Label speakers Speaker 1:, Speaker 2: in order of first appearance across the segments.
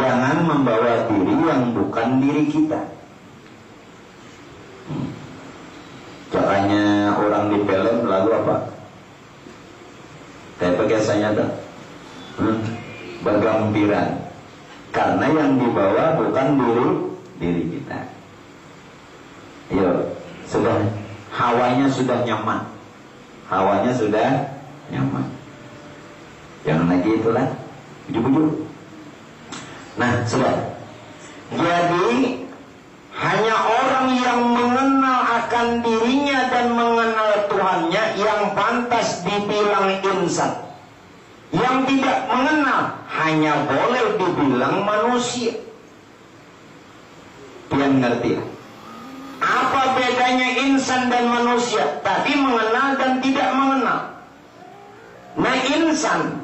Speaker 1: Jangan membawa diri yang bukan diri kita. Caranya orang di film lalu apa? Kayak biasanya tuh bergambiran. Karena yang dibawa bukan diri kita. Ayo, sudah hawanya sudah nyaman. Hawanya sudah nyaman. Jangan lagi itulah bujuk-bujuk. Nah, sudah. Jadi hanya orang yang mengenal akan dirinya dan mengenal Tuhannya yang pantas dibilang insan. Yang tidak mengenal hanya boleh dibilang manusia. Pian ngerti? Apa bedanya insan dan manusia? Tadi mengenal dan tidak mengenal. Nah, insan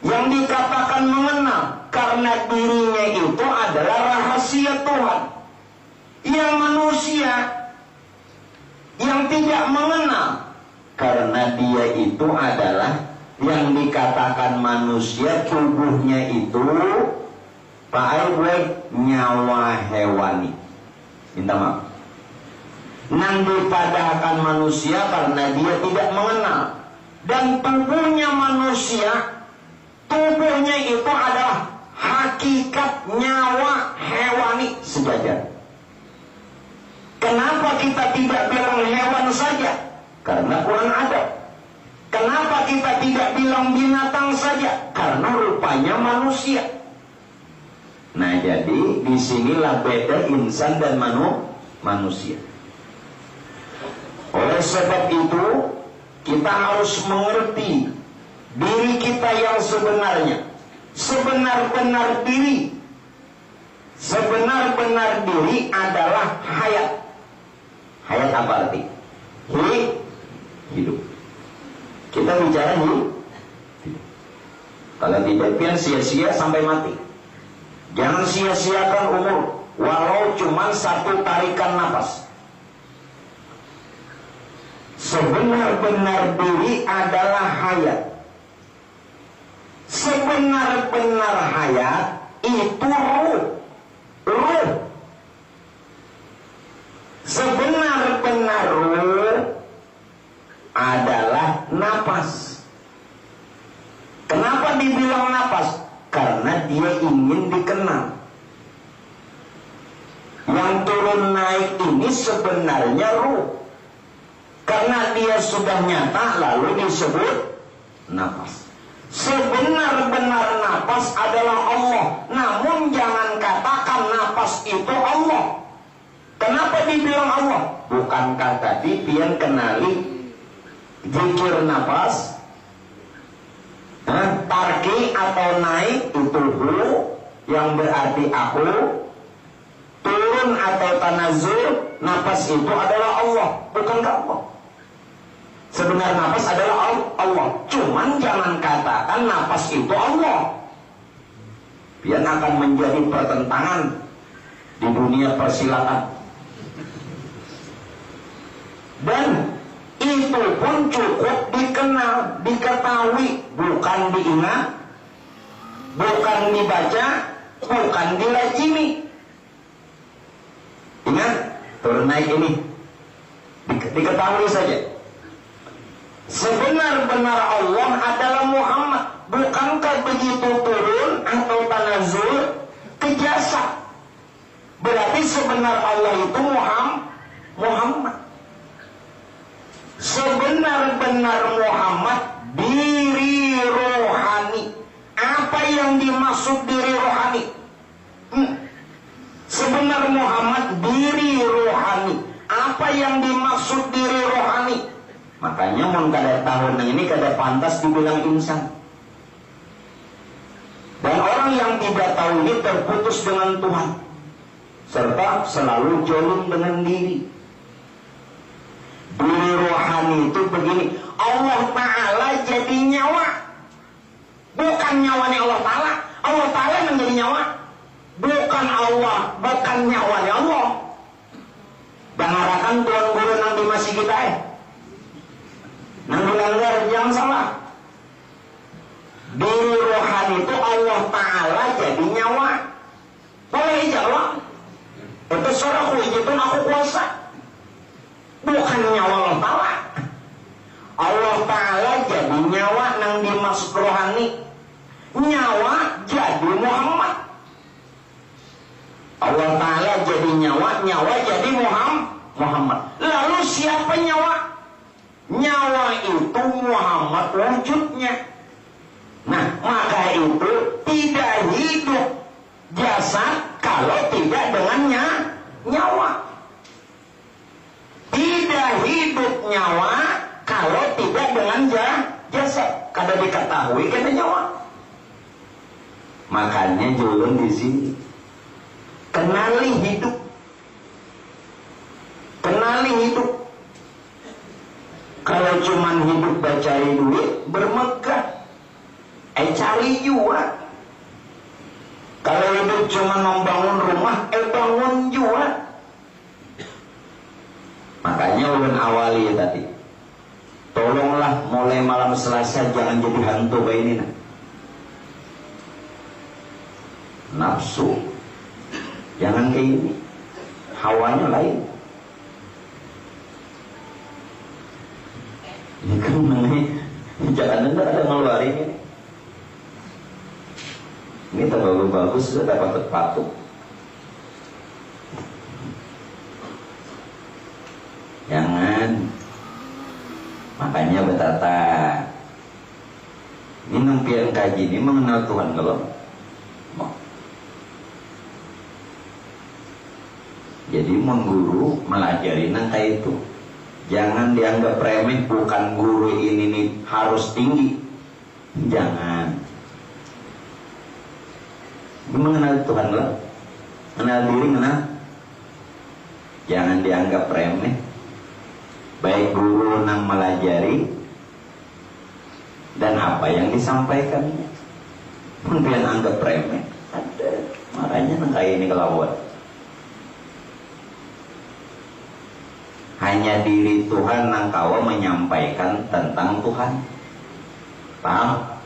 Speaker 1: yang dikatakan mengenal karena dirinya itu adalah rahasia Tuhan. Yang manusia yang tidak mengenal karena dia itu adalah yang dikatakan manusia, tubuhnya itu Pak Aibwek nyawa hewani. Minta maaf. Nang dipadahkan manusia karena dia tidak mengenal. Dan tubuhnya manusia, tubuhnya itu adalah hakikat nyawa hewani sejajar. Kenapa kita tidak bilang hewan saja? Karena kurang adab. Kenapa kita tidak bilang binatang saja? Karena rupanya manusia. Nah, jadi disinilah beda insan dan manusia. Oleh sebab itu, kita harus mengerti diri kita yang sebenarnya. Sebenar-benar diri. Sebenar-benar diri adalah hayat. Hayat apa arti? Hidup. Kita bicara hidup. Kalau tidak, pian sia-sia sampai mati. Jangan sia-siakan umur, walau cuma satu tarikan napas. Sebenar-benar diri adalah hayat. Sebenar-benar hayat itu ruh. Sebenar-benar ruh adalah napas. Kenapa dibilang napas? Karena dia ingin dikenal. Yang turun naik ini sebenarnya ruh. Karena dia sudah nyata lalu disebut napas. Sebenar-benar napas adalah Allah. Namun jangan katakan napas itu Allah. Kenapa dibilang Allah? Bukankah tadi pian kenali zikir napas? Tarki atau naik itu hu, yang berarti aku. Turun atau tanazul, napas itu adalah Allah. Bukankah Allah? Sebenarnya napas adalah Allah. Cuman jangan katakan napas itu Allah. Biar akan menjadi pertentangan di dunia persilatan. Dan itu pun cukup dikenal, diketahui, bukan diingat, bukan dibaca, bukan dilazimi. Ingat, turun naik ini diketahui saja. Sebenar-benar Allah adalah Muhammad. Bukankah begitu turun atau tanazul ke jasad? Berarti sebenar Allah itu Muhammad. Sebenar-benar Muhammad diri rohani. Apa yang dimaksud diri rohani? Sebenar Muhammad diri rohani. Apa yang dimaksud diri rohani? Makanya mun kada tahun ini kada pantas dibilang insan. Dan orang yang tidak tahu ini terputus dengan Tuhan, serta selalu jolim dengan diri. Diri rohani itu begini, Allah Ta'ala jadi nyawa. Bukan nyawanya Allah Ta'ala. Allah Ta'ala menjadi nyawa. Bukan Allah, bukan nyawanya Allah. Bangarakan tuan guru nanti masih kita nanti langgar, jangan salah. Diri rohani itu Allah Ta'ala jadi nyawa. Itu surah hujitun aku kuasa. Bukan nyawa Allah Ta'ala. Allah Ta'ala jadi nyawa nang dimaksud rohani. Nyawa jadi Muhammad. Allah Ta'ala jadi nyawa, nyawa jadi Muhammad. Lalu siapa nyawa? Nyawa itu Muhammad wujudnya. Nah, maka itu tidak hidup jasad kalau tidak dengan nyawa. Tidak hidup nyawa kalau tidak dengan jasad. Kada diketahui kada nyawa. Makanya julun di sini. Kenali hidup. Kenali hidup. Kalau cuman hidup cari duit, bermegah. Cari juga. Kalau hidup cuman membangun rumah, bangun juga. Makanya ulun awali tadi. Tolonglah mulai malam Selasa jangan jadi hantu kayak ini. Nafsu. Jangan kayak ini. Hawanya lain. Ini kan mengenai jangan ada ngeluarin ini. Ini terlalu bagus sudah dapat patung. Jangan. Makanya betata ini nampian kaji ini mengenal Tuhan kalau mau. Jadi mengguru melajari nangka itu. Jangan dianggap remeh. Bukan guru ini nih harus tinggi. Jangan. Mengenal Tuhan lah. Mengenal diri mengenal. Jangan dianggap remeh. Baik guru nang melajari dan apa yang disampaikannya. Mungkin anggap remeh. Ada. Makanya nang kayak ini kelawan. Hanya diri Tuhan nang kawa menyampaikan tentang Tuhan. Paham?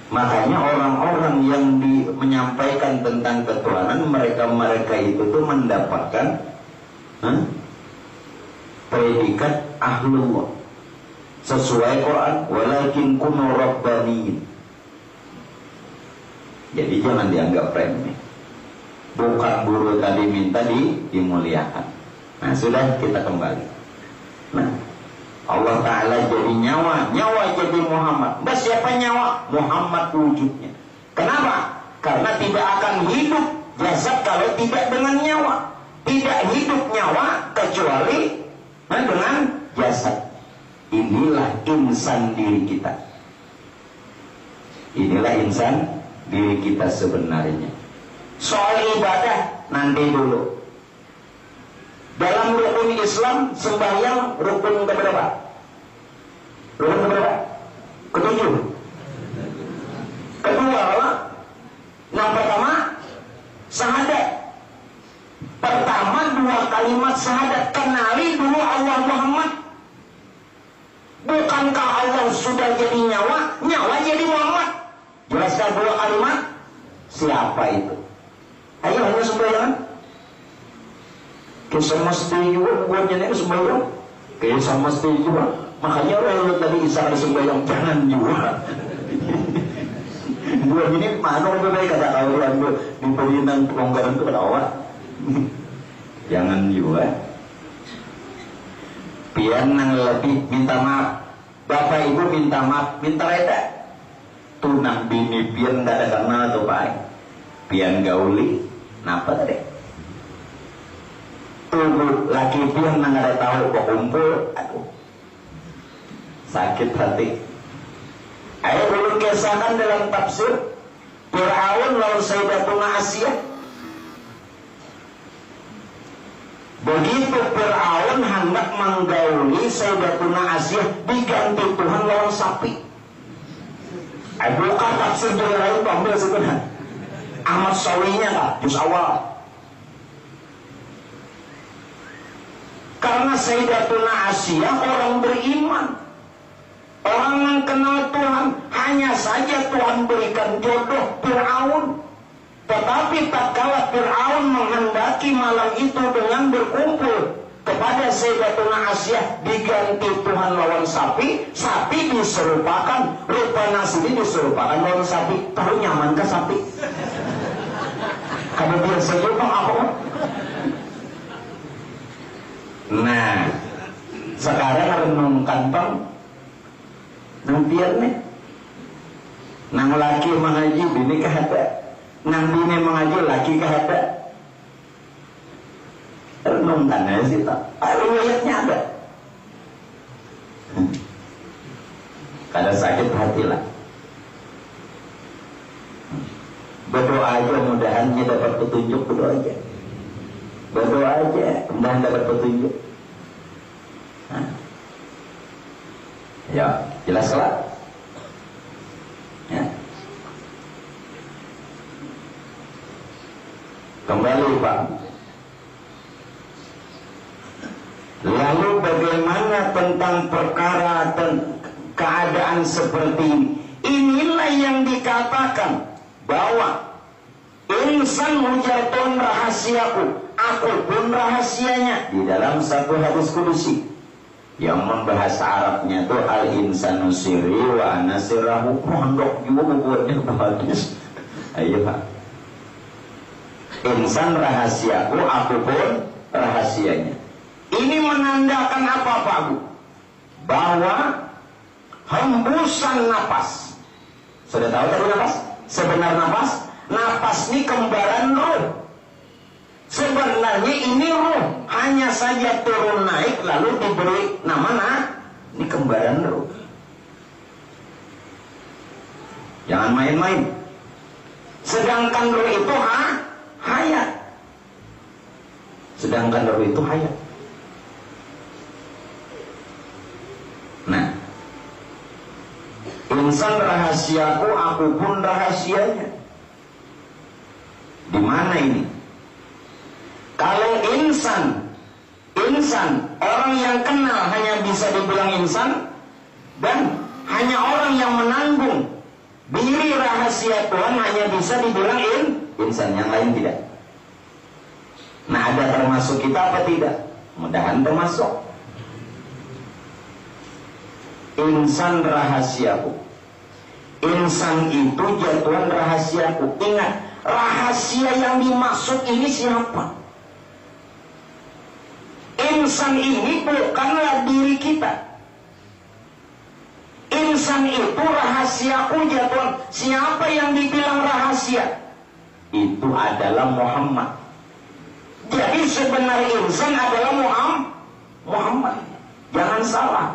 Speaker 1: Makanya orang-orang yang menyampaikan tentang ketuhanan, mereka itu tuh mendapatkan predikat ahlullah sesuai Quran. Walakin kunu rabbaniyin. Jadi jangan dianggap remeh. Bukan guru tadi minta dimuliakan. Nah sudah, kita kembali. Nah, Allah Ta'ala jadi nyawa, nyawa jadi Muhammad. Bas siapa nyawa? Muhammad wujudnya. Kenapa? Karena tidak akan hidup jasad kalau tidak dengan nyawa. Tidak hidup nyawa kecuali dengan jasad. Inilah insan diri kita. Inilah insan diri kita sebenarnya. Soal ibadah nanti dulu. Dalam rukun Islam sembahyang rukun keberapa? Rukun keberapa? Ketujuh. Kedua apa? Yang pertama syahadat. Pertama dua kalimat syahadat. Kenali dulu Allah Muhammad. Bukankah Allah sudah jadi nyawa? Nyawa jadi Muhammad. Jelaskan dua kalimat. Siapa itu? Ayo hanya sembahyang. Kisah mesti juga buatnya ini sembahyang. Kisah mesti juga. Makanya orang tadi Isa ada sembahyang jangan juga. Dua ini mana lebih baik kata kawan gue diberi nang pelonggaran itu pada awal. Jangan juga. Pian nang lebih minta maaf. Bapak ibu minta maaf, minta reda. Tunang bini pian nggak ada kenal tuh pak. Pian gauli, napa tadi? Tubuh laki pian nang ada tahu kok kumpul, aduh sakit hati. Ayo dulu kisahkan dalam tafsir Fir'aun lawan Sayyidatuna Asiyah. Begitu Fir'aun hendak menggauli Sayyidatuna Asiyah, diganti Tuhan lawan sapi. Bukan tafsir dari lain ambil sebenarnya. Ahmad Sawinya kah? Juz awal. Karena Sayyidatuna Asiyah orang beriman, orang yang kenal Tuhan. Hanya saja Tuhan berikan jodoh Fir'aun. Tetapi tatkala Fir'aun menghendaki malam itu dengan berkumpul kepada Sayyidatuna Asyah diganti Tuhan lawan sapi, sapi diserupakan, rupa nasi diserupakan lawan sapi. Tahu nyaman ke sapi? Kalau biasa juga apa? Nah, sekarang renungkan bang, nampian nih, nang laki mengaji bini kahada, nang bini mengaji laki kahada. Renungkan aja sih tak, riwayatnya ada. Kada sakit hati lah. Berdoa aja mudahannya dapat petunjuk, berdoa aja. Berdoa aja mudahan dapat petunjuk. Ya, jelas lah. Ya. Kembali Pak. Lalu bagaimana tentang perkara dan keadaan seperti ini? Inilah yang dikatakan bahwa insan hujatun rahasiaku, aku pun rahasianya, di dalam satu hadis kudusi yang membahas Arabnya itu al-insanu sirri wa ana sirrahu. Pondok juga buatnya hadis. Ayo Pak. Insan rahasiaku, aku pun rahasianya. Ini menandakan apa Pak Bu? Bahwa hembusan napas. Sudah tahu tadi napas? Sebenar napas? Napas ini kembaran ruh. Sebenarnya ini ruh, hanya saja turun naik lalu diberi nama ini kembaran ruh. Jangan main-main. Sedangkan ruh itu hayat. Sedangkan ruh itu hayat. Nah, insan rahasiaku, aku pun rahasianya. Di mana ini? Kalau insan orang yang kenal hanya bisa dibilang insan, dan hanya orang yang menanggung diri rahasia Tuhan hanya bisa dibilang insan, yang lain tidak. Nah, ada termasuk kita apa tidak? Mudahan termasuk. Insan rahasiaku. Insan itu jatuhan rahasiaku. Ingat, rahasia yang dimaksud ini siapa? Insan ini bukanlah diri kita. Insan itu rahasiaku jatuhan. Siapa yang dibilang rahasia? Itu adalah Muhammad. Jadi sebenarnya insan adalah Muhammad. Jangan salah.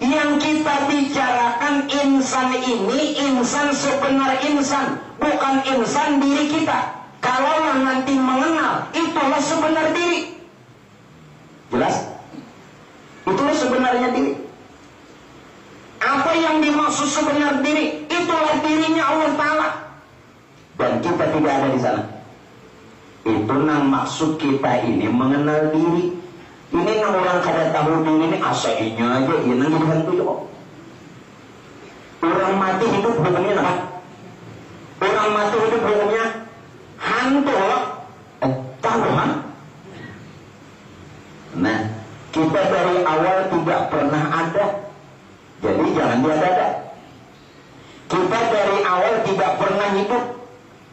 Speaker 1: Yang kita bicarakan insan ini, insan sebenar insan, bukan insan diri kita. Kalau nanti mengenal, itulah sebenar diri. Jelas? Itulah sebenarnya diri. Apa yang dimaksud sebenar diri? Itulah dirinya Allah Ta'ala. Dan kita tidak ada di sana. Itu nang maksud kita ini mengenal diri. Ini nang orang kada tahu diri ini asainya aja, ini nang jadi hantu juga. Orang mati hidup hukumnya apa? Orang mati hidup hukumnya hantu loh. Tahu kan? Nah, kita dari awal tidak pernah ada, jadi jangan diada-ada. Kita dari awal tidak pernah hidup,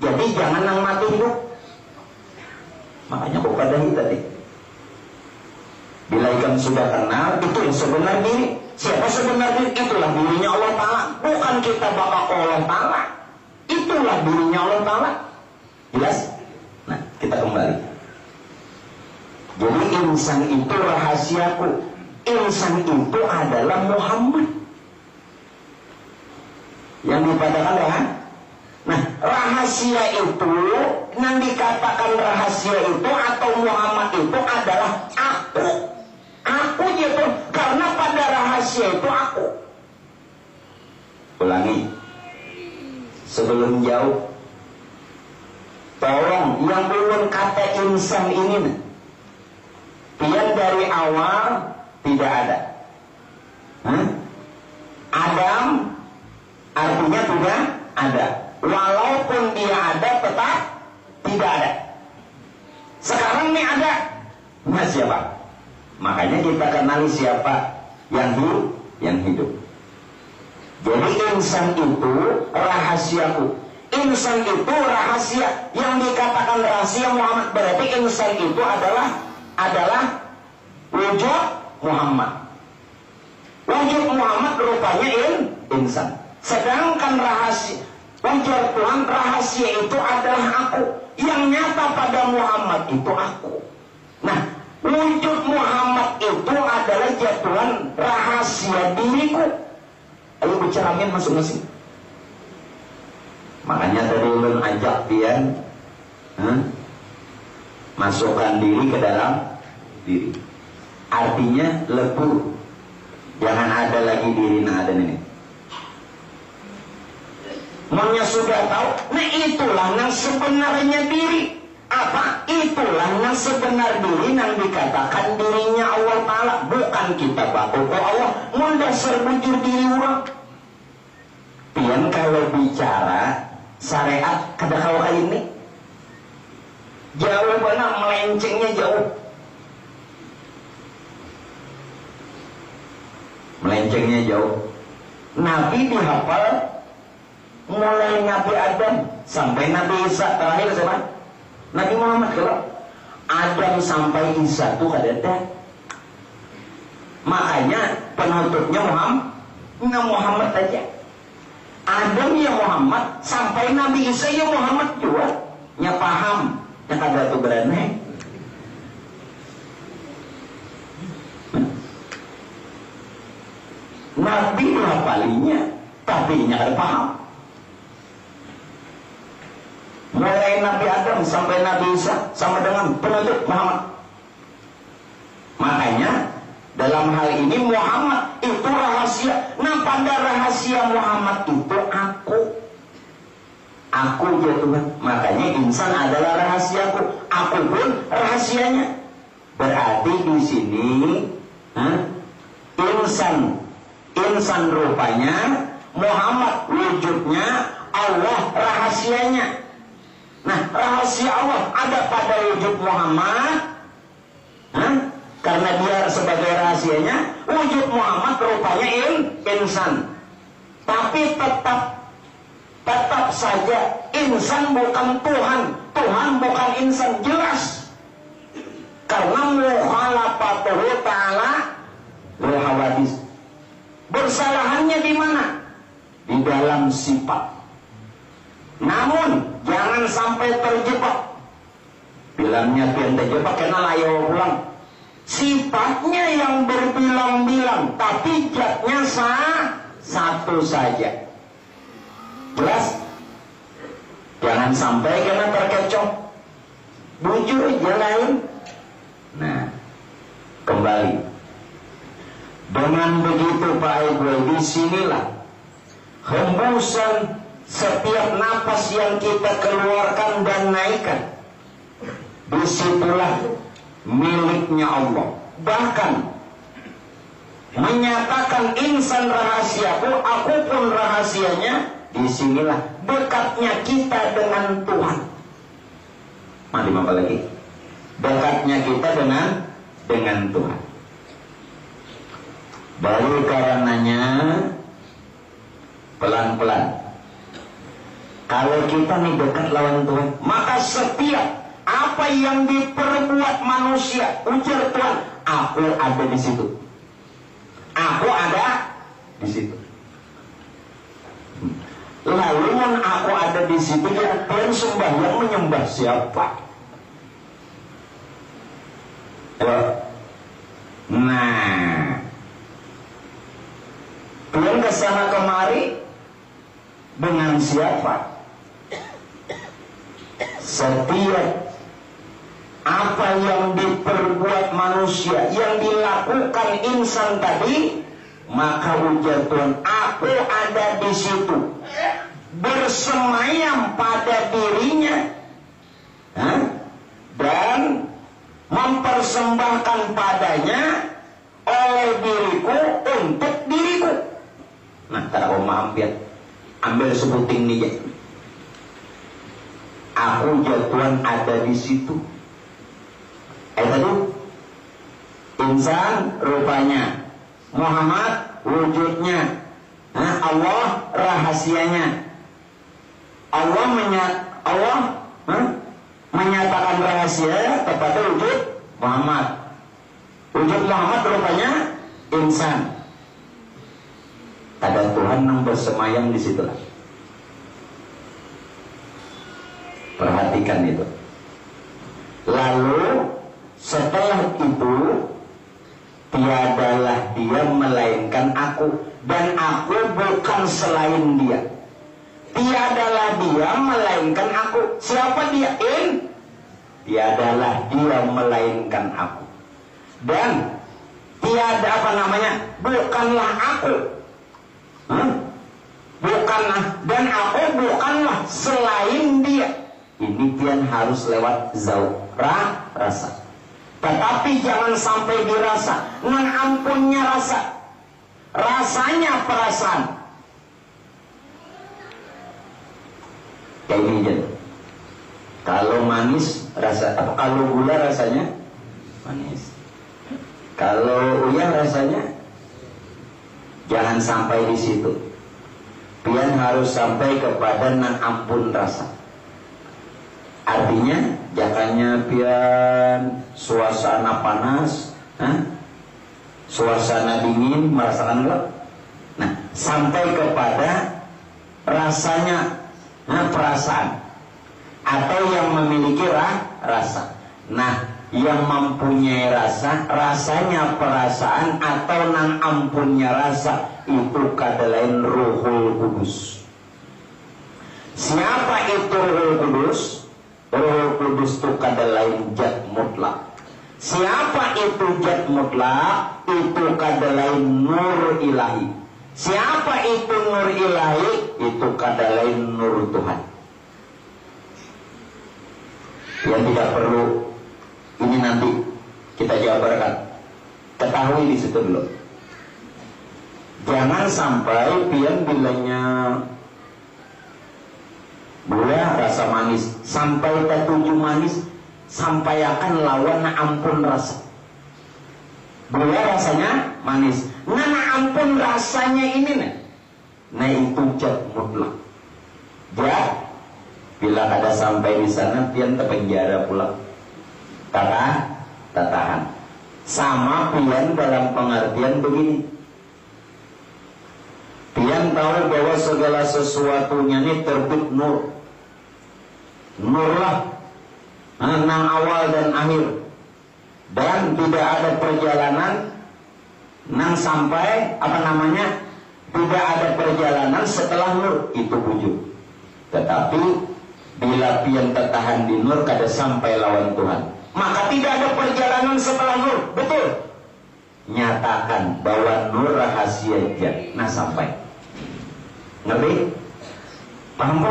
Speaker 1: jadi jangan nang mati hidup. Makanya kok pada tadi. Bila ikan sudah kenal, itu yang sebenar diri. Siapa sebenar diri? Itulah dirinya Allah Ta'ala. Bukan kita bakal Allah Ta'ala. Itulah dirinya Allah Ta'ala. Jelas? Nah, kita kembali. Jadi insan itu rahasiaku. Insan itu adalah Muhammad. Yang dikatakan kan? Nah, rahasia itu, yang dikatakan rahasia itu atau Muhammad itu adalah aku. Aku gitu, karena pada rahasia itu aku. Ulangi. Sebelum jauh, tolong yang belum kata insan ini, biar dari awal tidak ada. Adam artinya tidak ada. Walaupun dia ada tidak ada. Sekarang ini ada. Nah siapa? Makanya kita kenali siapa yang hidup. Jadi insan itu rahasiaku. Insan itu rahasia. Yang dikatakan rahasia Muhammad, berarti insan itu adalah wujud Muhammad. Wujud Muhammad rupanya insan. Sedangkan rahasia wujud Tuhan, rahasia itu adalah aku. Yang nyata pada Muhammad itu aku. Nah, wujud Muhammad itu adalah jatuhan rahasia diriku. Ayo bicarain masing-masing. Makanya tadi ulun ajak pian masukkan diri ke dalam diri. Artinya lebur. Jangan ada lagi diri yang ada ini. Maunya sudah tahu, nah itulah yang sebenarnya diri. Apa? Itulah yang sebenar diri yang dikatakan dirinya Allah Ta'ala. Bukan kita baku ke Allah. Mendasar bujur diri orang. Pian kalau bicara syariat kada kau kali ini jauh benar, melencengnya jauh. Melencengnya jauh. Nabi dihafal mulai Nabi Adam sampai Nabi Isa. Terakhir siapa? Nabi Muhammad. Kalau Adam sampai Isa itu kada. Makanya penutupnya Muhammad aja. Adam ya Muhammad, sampai Nabi Isa ya Muhammad juga. Nya paham, nya kada tu berane. Nabi hafalinya, tapi nya kada paham. Mulai Nabi Adam sampai Nabi Isa sama dengan penutup Muhammad. Makanya dalam hal ini Muhammad itu rahasia. Nah pada rahasia Muhammad itu aku ya Tuhan. Makanya insan adalah rahasiaku. Aku pun rahasianya. Berarti di sini insan rupanya, Muhammad wujudnya, Allah rahasianya. Nah rahasia Allah ada pada wujud Muhammad. Karena dia sebagai rahasianya, wujud Muhammad rupanya insan. Tapi tetap saja insan bukan Tuhan. Tuhan bukan insan, jelas. Karena mukhalafatuhu ta'ala lil hawadis. Bersalahannya di mana? Di dalam sifat. Namun jangan sampai terjebak. Bilangnya pian terjebak karena layo pulang. Sifatnya yang berbilang-bilang, tapi zatnya satu saja. Jelas? Jangan sampai kena terkecoh. Bujur aja lain. Nah, kembali. Dengan begitu Pak Ibu, disinilah hembusan setiap napas yang kita keluarkan dan naikkan. Disitulah miliknya Allah. Bahkan menyatakan insan rahasiaku, aku pun rahasianya. Disinilah dekatnya kita dengan Tuhan. Mari apa lagi? Dekatnya kita dengan Tuhan. Dari karenanya pelan-pelan. Kalau kita nih dekat lawan Tuhan, maka setiap apa yang diperbuat manusia, ujar Tuhan, aku ada di situ. Aku ada di situ. Lalu aku ada di situ, ya kalian sembahyang menyembah siapa? Nah, kalian kesana kemari dengan siapa? Setiap apa yang diperbuat manusia, yang dilakukan insan tadi, maka ujar Tuhan, aku ada di situ, bersemayam pada dirinya, dan mempersembahkan padanya oleh diriku untuk diriku. Nah, kalau mau ambil sebuting nih, Aku Tuhan ada di situ. Tadi insan rupanya, Muhammad wujudnya, Allah rahasianya. Allah menyatakan rahasia kepada wujud Muhammad. Wujud Muhammad rupanya insan. Ada Tuhan yang bersemayam di situ. Perhatikan itu. Lalu setelah itu, tiadalah dia melainkan aku, dan aku bukan selain dia. Tiadalah dia melainkan aku. Siapa dia? Tiadalah dia melainkan aku. Dan tiada bukanlah aku. Bukanlah, dan aku bukanlah selain dia. Ini pian harus lewat zauq, rasa. Tetapi jangan sampai dirasa. Nan ampunnya rasa. Rasanya perasaan. Kayak ini aja. Kalau manis rasa apa? Kalau gula rasanya manis. Kalau uyah rasanya, jangan sampai di situ. Pian harus sampai kepada nan ampun rasa. Artinya, jangannya pian suasana panas, suasana dingin, merasakan gelap. Nah, sampai kepada rasanya, perasaan, atau yang memiliki rasa. Nah, yang mempunyai rasa, rasanya perasaan, atau nan ampunnya rasa, itu kadalain Ruhul Kudus. Siapa itu Ruhul Kudus? Ruhul Kudus itu kadalain Zat mutlak. Siapa itu Zat mutlak? Itu kadalain Nur ilahi. Siapa itu Nur ilahi? Itu kadalain Nur Tuhan. Yang tidak perlu ini nanti kita jabarkan. Ketahui di situ dulu. Jangan sampai pian bilangnya gula rasa manis, sampai tertuju manis, sampai akan lawan ampun rasa. Gula rasanya manis, ampun rasanya ini nah itu Zat mutlak. Zat, bila ada sampai di sana pian terpenjara pula. Tahan. Sama pian dalam pengertian begini. Pian tahu bahwa segala sesuatunya ini terbit nur. Nurlah nang awal dan akhir. Dan tidak ada perjalanan nang sampai tidak ada perjalanan setelah nur itu wujud. Tetapi bila pian tertahan di nur kada sampai lawan Tuhan, maka tidak ada perjalanan setelah nur. Betul. Nyatakan bahwa nur rahasia Zat. Nah sampai. Ngerti? Paham?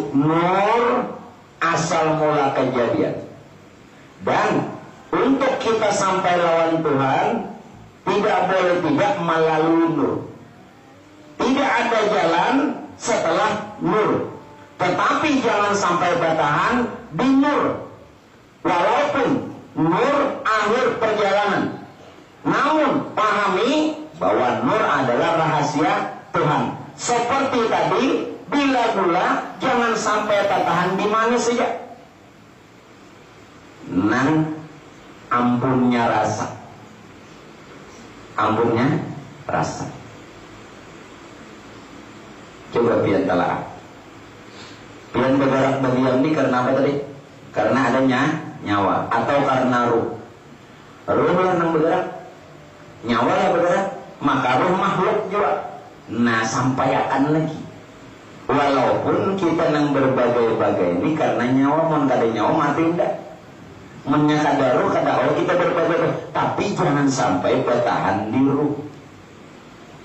Speaker 1: Nur asal mula kejadian. Dan untuk kita sampai lawan Tuhan, tidak boleh tidak melalui nur. Tidak ada jalan setelah nur. Tetapi jangan sampai bertahan di nur. Walaupun nur akhir perjalanan. Namun pahami bahwa nur adalah rahasia Tuhan. Seperti tadi, bila gula jangan sampai tertahan di manis saja. Nan ampunnya rasa. Ampunnya rasa. Coba pian telah. Pian bergerak berdiam ini karena apa tadi? Karena adanya nyawa atau karena ruh. Ruh lah yang bergerak, nyawa lah bergerak, maka ruh makhluk juga. Nah sampai akan lagi. Walaupun kita nang berbagai-bagai ini karena nyawa, mau kada nyawa mati enggak. Menyakada ruh kada kita berbagai-bagai, tapi jangan sampai bertahan di ruh.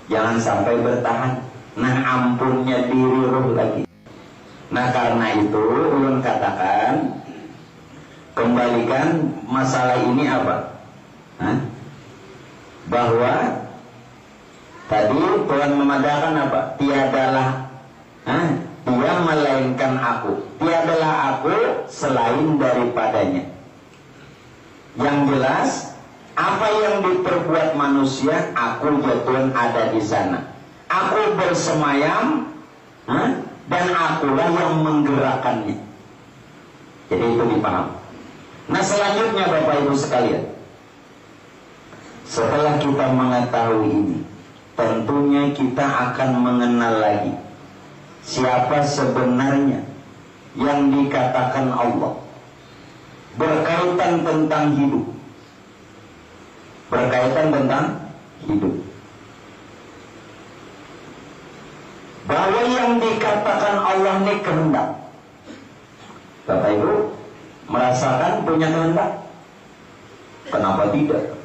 Speaker 1: Jangan sampai bertahan. Nah ampunnya diri ruh lagi. Nah karena itu ulun katakan, kembalikan masalah ini apa? Bahwa tadi Tuhan memadakan apa? Tiadalah dia melainkan aku, tiadalah aku selain daripadanya. Yang jelas, apa yang diperbuat manusia, aku Tuhan ada di sana. Aku bersemayam, dan akulah yang menggerakkannya. Jadi itu dipaham. Nah selanjutnya Bapak Ibu sekalian, setelah kita mengetahui ini, tentunya kita akan mengenal lagi siapa sebenarnya yang dikatakan Allah berkaitan tentang hidup. Berkaitan tentang hidup. Bahwa yang dikatakan Allah ini kehendak. Bapak Ibu merasakan punya kehendak? Kenapa tidak?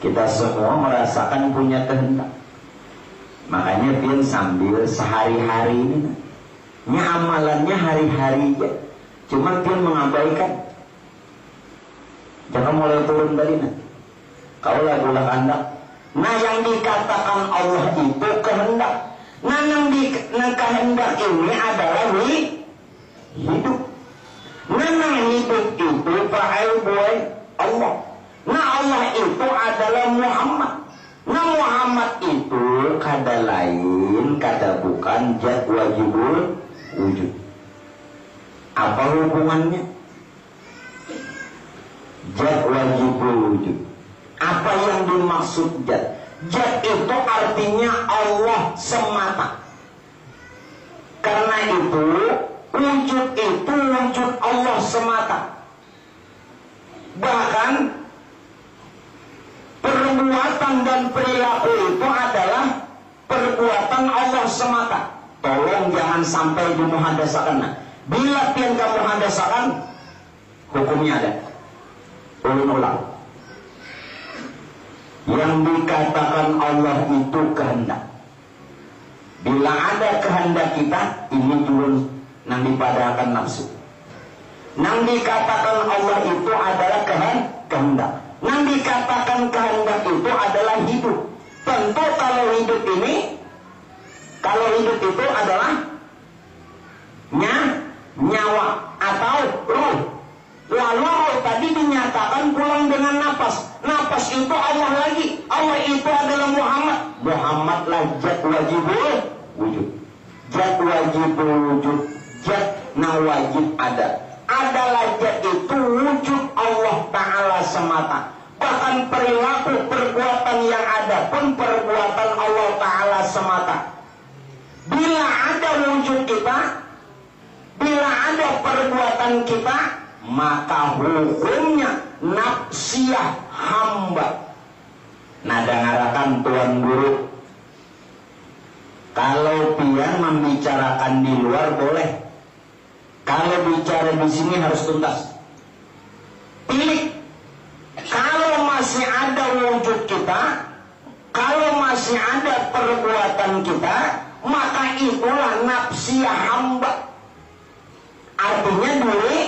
Speaker 1: Kita semua merasakan punya kehendak. Makanya dia sambil sehari-hari ini, amalannya hari-hari aja. Cuma dia mengabaikan. Jangan mulai turun tadi nah. Kau lagulah kehendak. Nah yang dikatakan Allah itu kehendak. Nah yang kehendak ini adalah hidup. Nah hidup itu fa'il boy Allah. Nah Allah itu adalah Muhammad. Nah Muhammad itu kada lain, kada bukan zat wajibul wujud. Apa hubungannya? Zat wajibul wujud. Apa yang dimaksud zat? Zat itu artinya Allah semata. Karena itu wujud itu wujud Allah semata. Bahkan perbuatan dan perilaku itu adalah perbuatan Allah semata. Tolong jangan sampai dimuhadasakan. Bila pian kamu hadasakan, hukumnya ada. Ulun-ulang. Yang dikatakan Allah itu kehendak. Bila ada kehendak kita, ini turun nang dipadakan nafsu. Nang dikatakan Allah itu adalah kehendak. Nang dikatakan kehendak itu adalah hidup. Tentu kalau hidup itu adalah nyawa atau ruh. Lalu ruh tadi dinyatakan pulang dengan nafas. Nafas itu Allah lagi. Allah itu adalah Muhammad. Muhammadlah zat wajibul wujud. Zat wajibul wujud. Zat na wajib ada. Adalah zat itu wujud Allah Ta'ala semata. Bahkan perilaku perbuatan yang ada pun perbuatan Allah Ta'ala semata. Bila ada wujud kita, bila ada perbuatan kita, maka hukumnya nafsiyah hamba. Nah dengarkan Tuan Guru, kalau pian membicarakan di luar boleh, kalau bicara di sini harus tuntas. Pilih. Kalau masih ada wujud kita, kalau masih ada perbuatan kita, maka itulah nafsiyah hamba. Artinya diri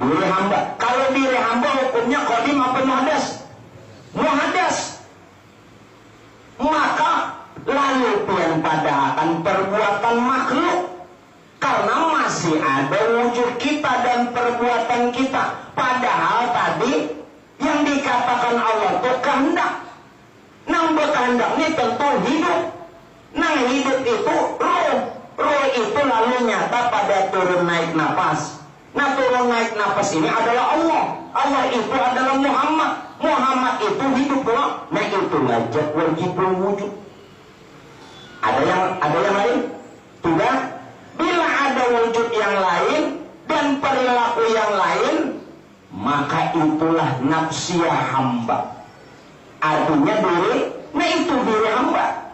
Speaker 1: hamba. Kalau diri hamba hukumnya qadim apa muhadas? Muhadas. Maka lalu pian pada akan perbuatan makhluk. Karena masih ada wujud kita dan perbuatan kita. Padahal tadi yang dikatakan Allah itu kehendak. Nang berkehendak ini tentu hidup. Nang hidup itu roh. Roh itu lalu nyata pada turun naik nafas. Nah turun naik nafas ini adalah Allah. Allah itu adalah Muhammad. Muhammad itu hidup loh. Nah itulah zat wajibul wujud. Ada yang lain? Tidak. Bila ada wujud yang lain dan perilaku yang lain, maka itulah nafsiyah hamba. Artinya nah itu diri hamba.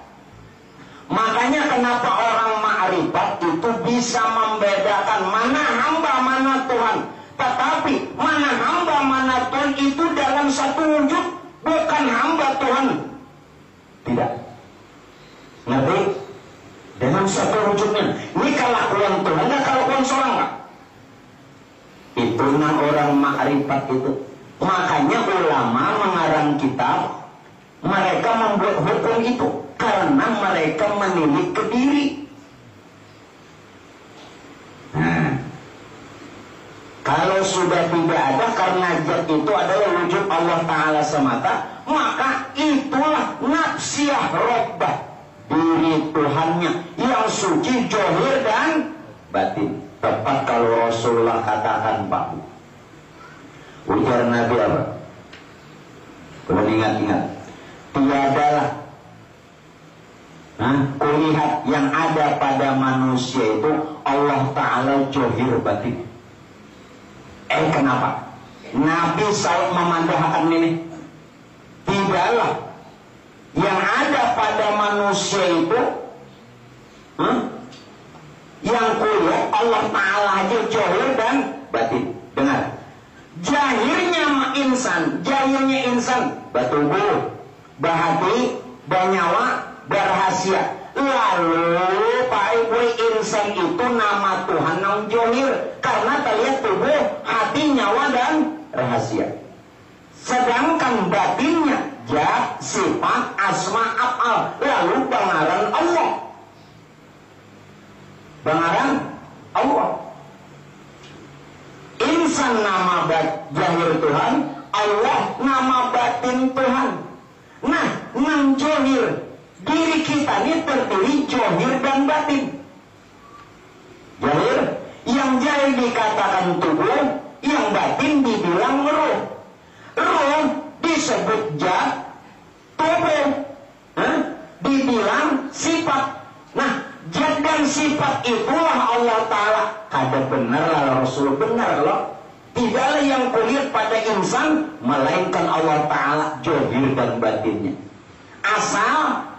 Speaker 1: Makanya kenapa orang ma'rifat itu bisa membedakan mana hamba, mana Tuhan. Tetapi mana hamba, mana Tuhan itu dalam satu wujud, bukan hamba Tuhan. Tidak. Ngerti? Dalam satu wujudnya. Ini kelakuan Tuhan, nggak kelakuan seorang nggak? Itu orang ma'rifat itu. Makanya ulama mengarang kitab, mereka membuat hukum itu karena mereka menilik ke diri. Kalau sudah tidak ada karena zat itu adalah wujud Allah Ta'ala semata, maka itulah nafsiyah Rabbah, diri Tuhannya yang suci, zahir dan batin. Tepat kalau Rasulullah katakan Pak. Ujar Nabi apa? Kalau ingat-ingat, tiadalah kulihat yang ada pada manusia itu Allah Ta'ala zahir batin. Kenapa? Nabi selalu memandahkan ini. Tidaklah yang ada pada manusia itu yang kulihat Allah Ta'ala aja zahir dan batin. Dengar, zahirnya insan, zahirnya insan batubuh, bahati, banyawa, berhasia. Lalu Pak Ibu, insan itu nama Tuhan yang zahir karena terlihat tubuh, hati, nyawa dan rahasia. Sedangkan batinnya zat, sifat, asma, af'al, lalu bangaran Allah. Bangaran Allah. Insan nama zahir Tuhan, Allah nama batin Tuhan. Nah, nang zahir, diri kita ini terdiri zahir dan batin. Zahir, yang zahir dikatakan tubuh, yang batin dibilang ruh. Ruh disebut zat, tubuh dibilang sifat. Nah, zat dan sifat itulah Allah Ta'ala. Kada benar lah Rasul, benar loh. Tidaklah yang kulihat pada insan melainkan Allah Ta'ala zahir dan batinnya. Asal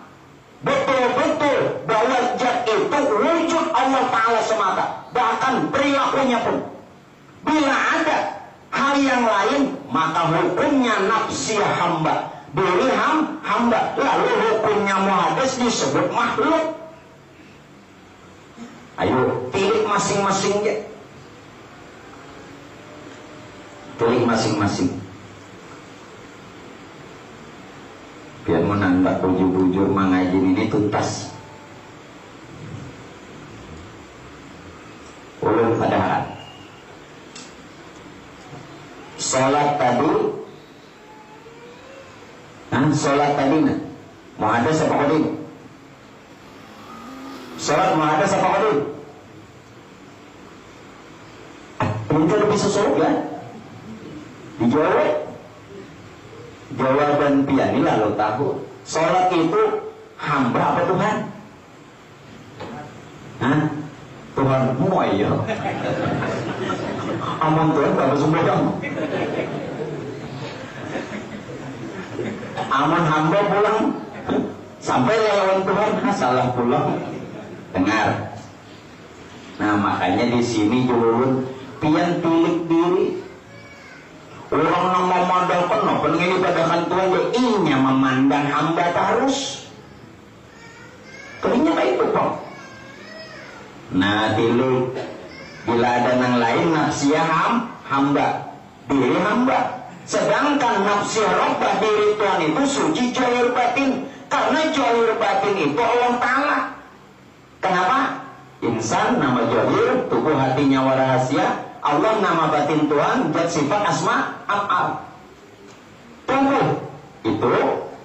Speaker 1: betul-betul bahwa zat itu wujud Allah Ta'ala semata, bahkan perilakunya pun. Bila ada hal yang lain, maka hukumnya nafsiyah hamba, diri hamba, lalu hukumnya muhaddas disebut makhluk. Ayo pilih masing-masing ya. Pilih masing-masing. Biar menambah bujur-bujur mengajin ini tuntas. Ulun padahal sholat tadi, sholat tadi muhaddas apa qadim? Sholat muhaddas apa qadim? Mungkin lebih sesuai kan? Dijawab. Jawaban pian ini lalu tahu. Sholat itu hamba apa Tuhan? Tuhan semua ya. Aman Tuhan berapa sembahyang? Aman hamba pulang sampai lawan Tuhan salah pulang. Dengar. Nah makanya di sini jurun pian pilih diri. Orang yang memandangkan, pengen ibadahkan Tuhan ya inya memandang hamba terus. Kalinya baik itu Pak. Nah pilih. Bila ada yang lain nafsiyah hamba, diri hamba. Sedangkan nafsiyah Rabbah, diri Tuhan itu suci zahir batin. Karena zahir batin itu Allah Ta'ala. Kenapa? Insan nama zahir, tubuh hatinya warahasia. Allah nama batin Tuhan, zat sifat asma af'al. Tubuh itu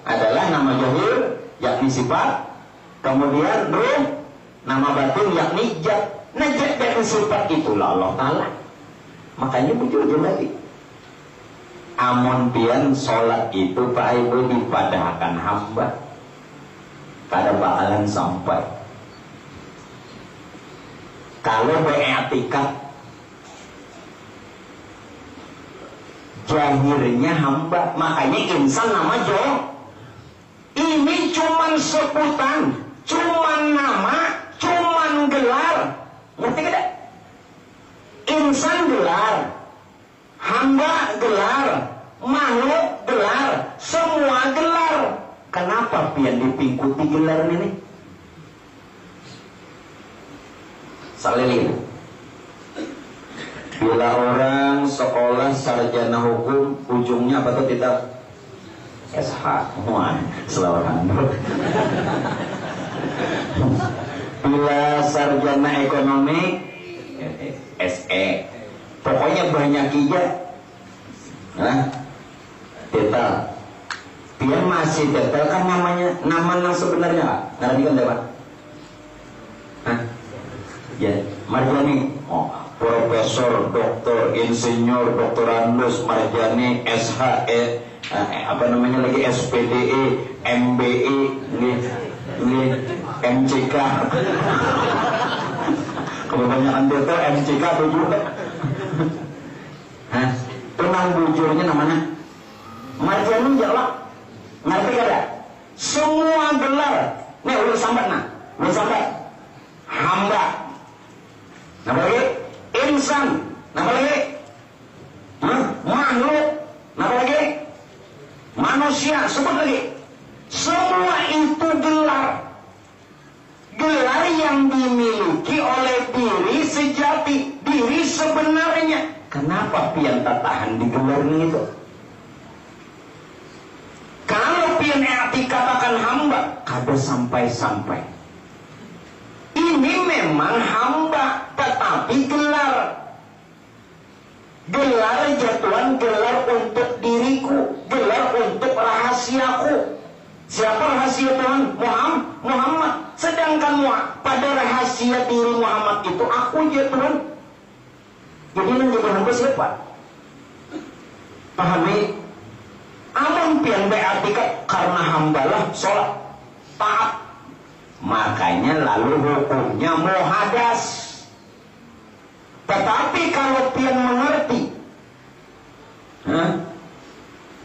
Speaker 1: adalah nama zahir yakni sifat. Kemudian ruh nama batin yakni zat. Najat dari sifat itulah Allah Ta'ala. Makanya bujur lagi. Amun pian sholat itu Pak Ibu dipadahkan hamba, kada bakalan sampai. Kalau beretikad zahirnya hamba, makanya insan nama Jo. Ini cuman sebutan, cuman nama, cuman gelar. Ngerti tidak? Insan gelar, hamba gelar, makhluk gelar, semua gelar. Kenapa pian dipingkuti gelar ini? Salilin. Bila orang sekolah sarjana hukum, ujungnya apa tuh kita? SH. Wah, selawan. Bila sarjana ekonomi, SE. Pokoknya banyak aja. Nah, detail. Dia masih detail kan namanya, nama yang sebenarnya Pak. Ngerti kan Pak? Hah? Ya, Marjani. Oh, Profesor, Doktor, Insinyur, Doktorandus, Marjani, SHE, apa namanya lagi, SPDE, MBE, MCK. Kebanyakan detail MCK atau juga. Hah? Tenang bujurnya namanya Marjani jawab. Ngerti gak? Semua gelar. Nih udah sampai nah. Udah sampai. Hamba. Nama lagi? Insan. Nama lagi? Makhluk. Nama lagi? Manusia. Sebut lagi. Semua itu gelar. Gelar yang dimiliki oleh diri sejati. Diri sebenarnya. Kenapa pian tak tahan di gelar ini itu? Kalau pian katakan hamba, kada sampai-sampai. Ini memang hamba, tetapi gelar. Gelar jatuhan, gelar untuk diriku, gelar untuk rahasiaku. Siapa rahasia Tuhan? Muhammad. Sedangkan pada rahasia diri Muhammad itu aku ya Tuhan. Jadi yang jadi hamba siapa? Pahami? Abang pian berartikan karena hambalah sholat taat. Makanya lalu hukumnya muhadas. Tetapi kalau pian mengerti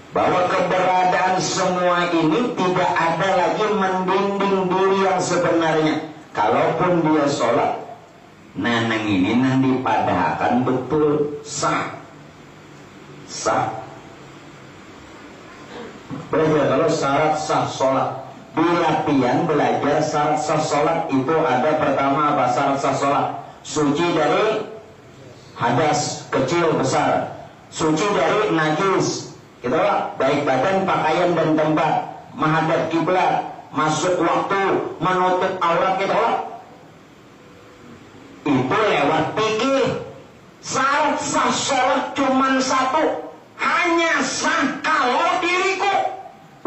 Speaker 1: bahwa keberadaan semua ini tidak ada lagi mendinding diri yang sebenarnya. Kalaupun dia sholat, nanang ini nang dipadahkan betul sah. Belajar kalau syarat sah sholat. Bila pian belajar syarat sah sholat itu ada pertama apa syarat sah sholat? Suci dari hadas kecil besar, suci dari najis. Kita baik badan, pakaian dan tempat, menghadap kiblat, masuk waktu, menutup aurat kita. Itu lewat fikih. Syarat sah sholat cuma satu, hanya sah kalau diriku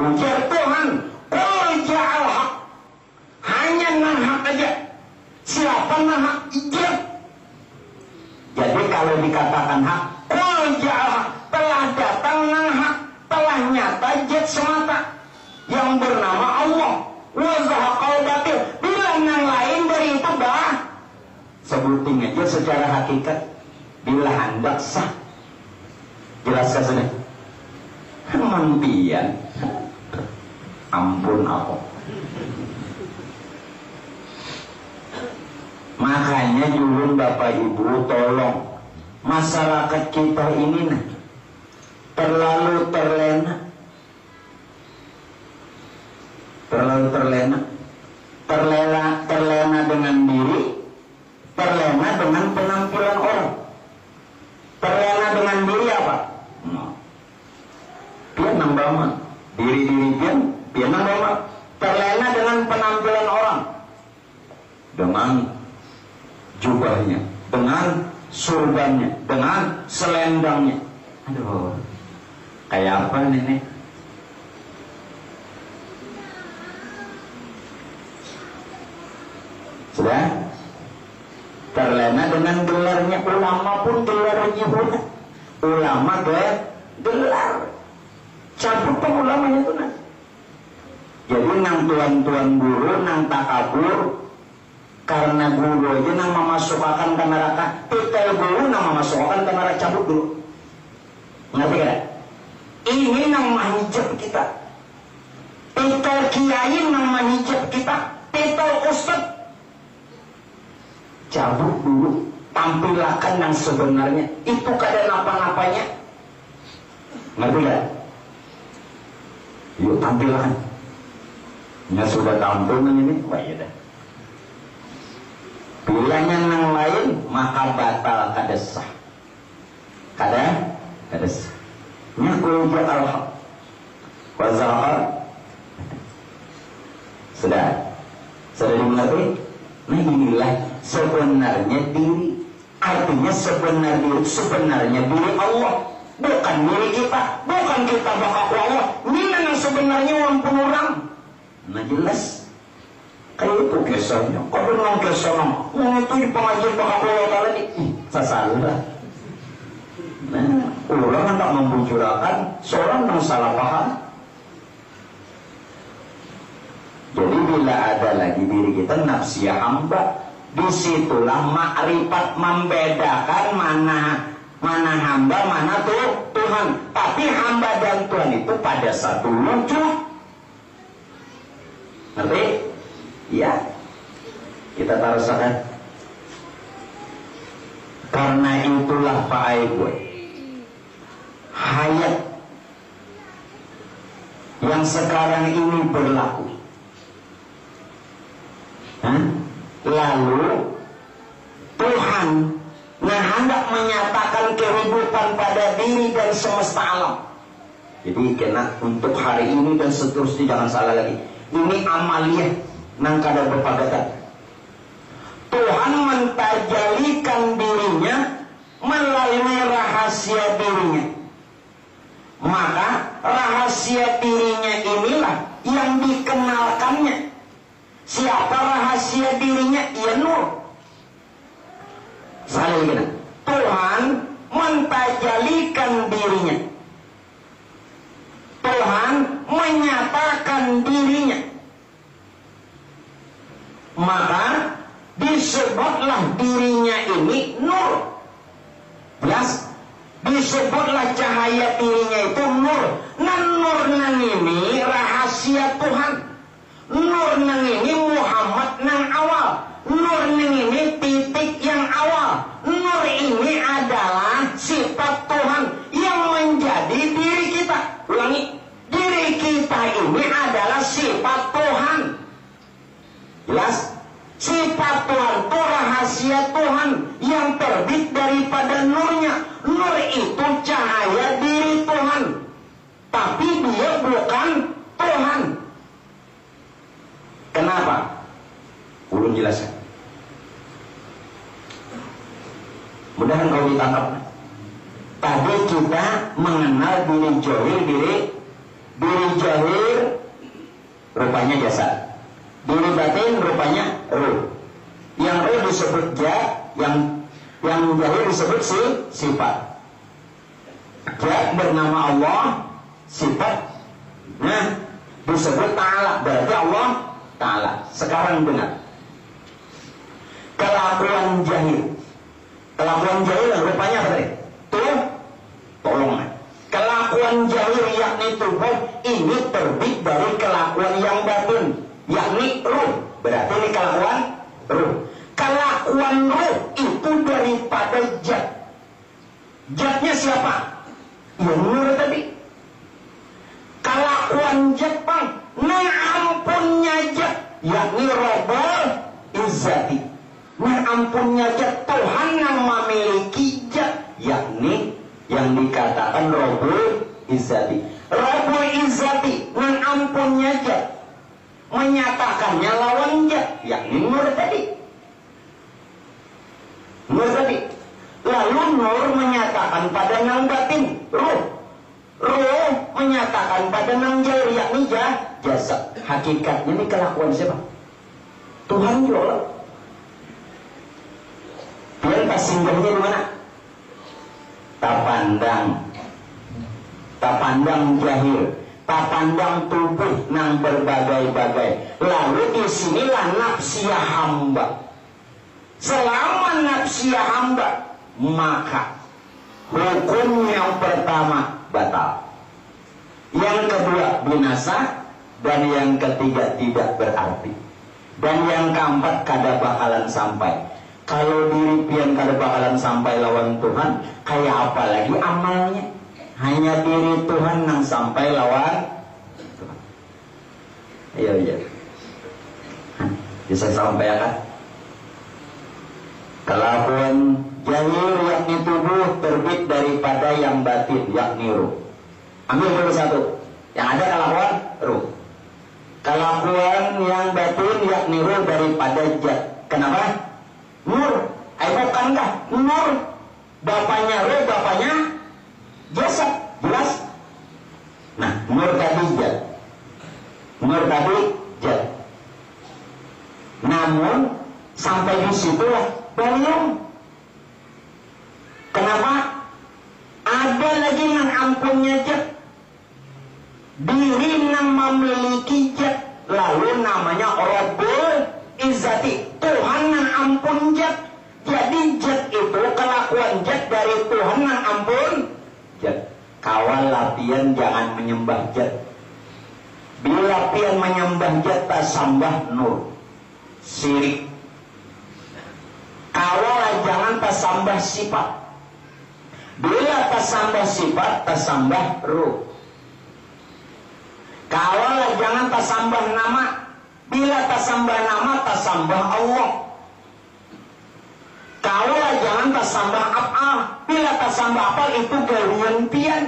Speaker 1: ujar Tuhan, qul ja'al haq, hanya nahak aja. Siapa nahak? Ijab. Jadi kalau dikatakan hak, qul ja'al haq, telah datang nahak, telah nyata jet semata yang bernama Allah. Wa zahaqal batil, bila yang lain dari itu sebutin aja secara hakikat. Bila hendak sah, jelaskan sini. Kemampian, ampun aku. Makanya julun Bapak Ibu tolong masyarakat kita ini terlalu terlena, terlena dengan diri, terlena dengan penampilan orang. Terlena dengan diri apa? Dia nambah diri dia nambah. Terlena dengan penampilan orang, dengan jubahnya, dengan surbannya, dengan selendangnya. Aduh, kayak apa nih? Sudah? Terlena dengan gelarnya. Ulama pun gelarnya pun. Ulama gelar. Cabut pun ulamanya itu nah. Jadi nang tuan-tuan guru, nang takabur. Karena guru aja nang memasukkan ke neraka. Titel guru nang memasukkan ke neraka, cabut dulu. Ngerti kan? Ini nang menghijab kita. Titel kiai nang menghijab kita. Titel ustad, cabut dulu. Tampilkan yang sebenarnya. Itu keadaan apa-apanya. Ngerti kan? Yuk tampilkan. Ya sudah tampil ini. Wah iya dah. Bilanya yang lain maka batal kadesah. Kadesah. Nyakul al-haq wa zahar. Sudah dimengerti? Nah inilah sebenarnya diri. Artinya sebenarnya diri Allah, bukan diri kita, bukan kita bakal Allah. Ini yang sebenarnya walaupun orang. Nah jelas. Kayak itu kisahnya. Kau bilang kisahnya, itu di pengajian bakal Allah Ta'ala ini. Sasalah. Nah, orang hendak membujurakan seorang yang salah paham. Jadi bila ada lagi diri kita nafsiyah hamba, disitulah makrifat membedakan mana hamba, mana Tuhan. Tapi hamba dan Tuhan itu pada satu wujud. Ngerti? Ya. Kita rasakan. Karena itulah Pak Aiboy, hayat yang sekarang ini berlaku. Lalu Tuhan hendak menyatakan kehidupan pada diri dan semesta alam. Jadi kena untuk hari ini dan seterusnya jangan salah lagi. Ini amaliyah nang kada berpagatan. Tuhan mentajalikan dirinya melalui rahasia dirinya. Maka rahasia dirinya inilah yang dikenalkannya. Siapa rahasia dirinya? Ya Nur. Salah lagi. Tuhan mentajalikan dirinya. Tuhan menyatakan dirinya. Maka disebutlah dirinya ini Nur. Jelas? Disebutlah cahaya dirinya itu Nur. Nur nang ini rahasia Tuhan. Nur nang ini Muhammad nang awal. Nur nang ini titik yang awal. Nur ini adalah sifat Tuhan yang menjadi diri kita. Ulangi, diri kita ini adalah sifat Tuhan. Jelas? Sifat Tuhan itu rahasia Tuhan yang terbit daripada nurnya. Nur itu cahaya diri Tuhan. Tapi dia bukan Tuhan. Kenapa? Ulun jelaskan. Mudahan kau ditangkap. Tadi kita mengenal diri jahil, diri jahil rupanya jasad. Diri batin rupanya ruh. Yang ruh disebut yang jahil disebut sifat. Bernama Allah, sifat. Nah, disebut Ta'ala, berarti Allah Ta'ala. Sekarang dengar. Kelakuan jahil. Kelakuan jahil rupanya apa tadi? Tolongan. Kelakuan jahil yakni tubuh ini terbit dari kelakuan yang batin, yakni ruh. Berarti ini kelakuan ruh. Kelakuan ruh itu daripada zat. Zatnya siapa? Yang Nur tadi. Kelakuan zat bang, ampunnya zat, yakni Rabbul Izzati. Ampunnya zat, Tuhan yang memiliki zat, yakni yang dikatakan Rabbul Izzati. Rabbul Izzati, ampunnya zat, menyatakannya lawan zat, yakni Nur tadi. Nur tadi. Lalu Nur menyatakan pada nang batin, ruh. Ruh menyatakan pada nang jahil, yakni jasad. Hakikatnya ini kelakuan siapa? Tuhan juga. Dia pas singgahnya di mana? Tak pandang jahil, tak pandang tubuh nang berbagai-bagai. Lalu di sinilah nafsiyah hamba. Selama nafsiyah hamba, maka hukum yang pertama batal, yang kedua binasa, dan yang ketiga tidak berarti, dan yang keempat kada bakalan sampai. Kalau diri pian kada bakalan sampai lawan Tuhan, kayak apa lagi amalnya? Hanya diri Tuhan yang sampai lawan Tuhan. Iya. Bisa sampai kan? Kelakuan jahil yakni tubuh terbit daripada yang batin, yakni ruh. Ambil dulu satu. Yang ada kelakuan ruh. Kelakuan yang batin yakni ruh daripada zat. Kenapa? Nur. bukankah nur bapaknya roh, bapaknya jasad? Jelas? Nah, nur tadi jad. Nur tadi jad. Namun sampai di situlah belum. Kenapa? Ada lagi yang ampunnya jad. Diri yang memiliki jad, lalu namanya Rabbul Izzati, Tuhan yang ampun jad. Jadi jad itu kelakuan jad dari Tuhan yang ampun jad. Kawan lapian jangan menyembah jad. Bila pian menyembah jad tasambah nur, sirik. Kawan jangan tasambah sifat. Bila tasambah sifat tasambah ruh. Kawan jangan tasambah nama. Bila tasambah nama tasambah Allah. Kalau jangan tasambah af'al. Bila tasambah af'al itu gawian pian.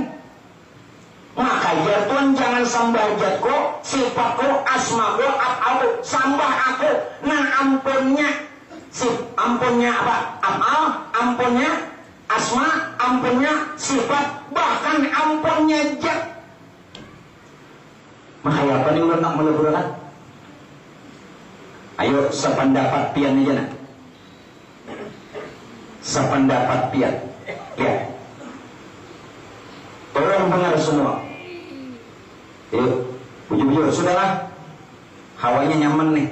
Speaker 1: Maka ya Tuhan jangan sambah jatku, sifatku, asmaku, af'alku, sambah aku. Nah ampunnya ampunnya apa? Af'al, ampunnya asma, ampunnya sifat, bahkan ampunnya jat. Maka apa nih udah tak meleburkan? Ayo sependapat pian aja nak. Sependapat pian. Lihat. Tolong dengar semua. Yuk, bujur-bujur. Sudahlah. Hawanya nyaman nih.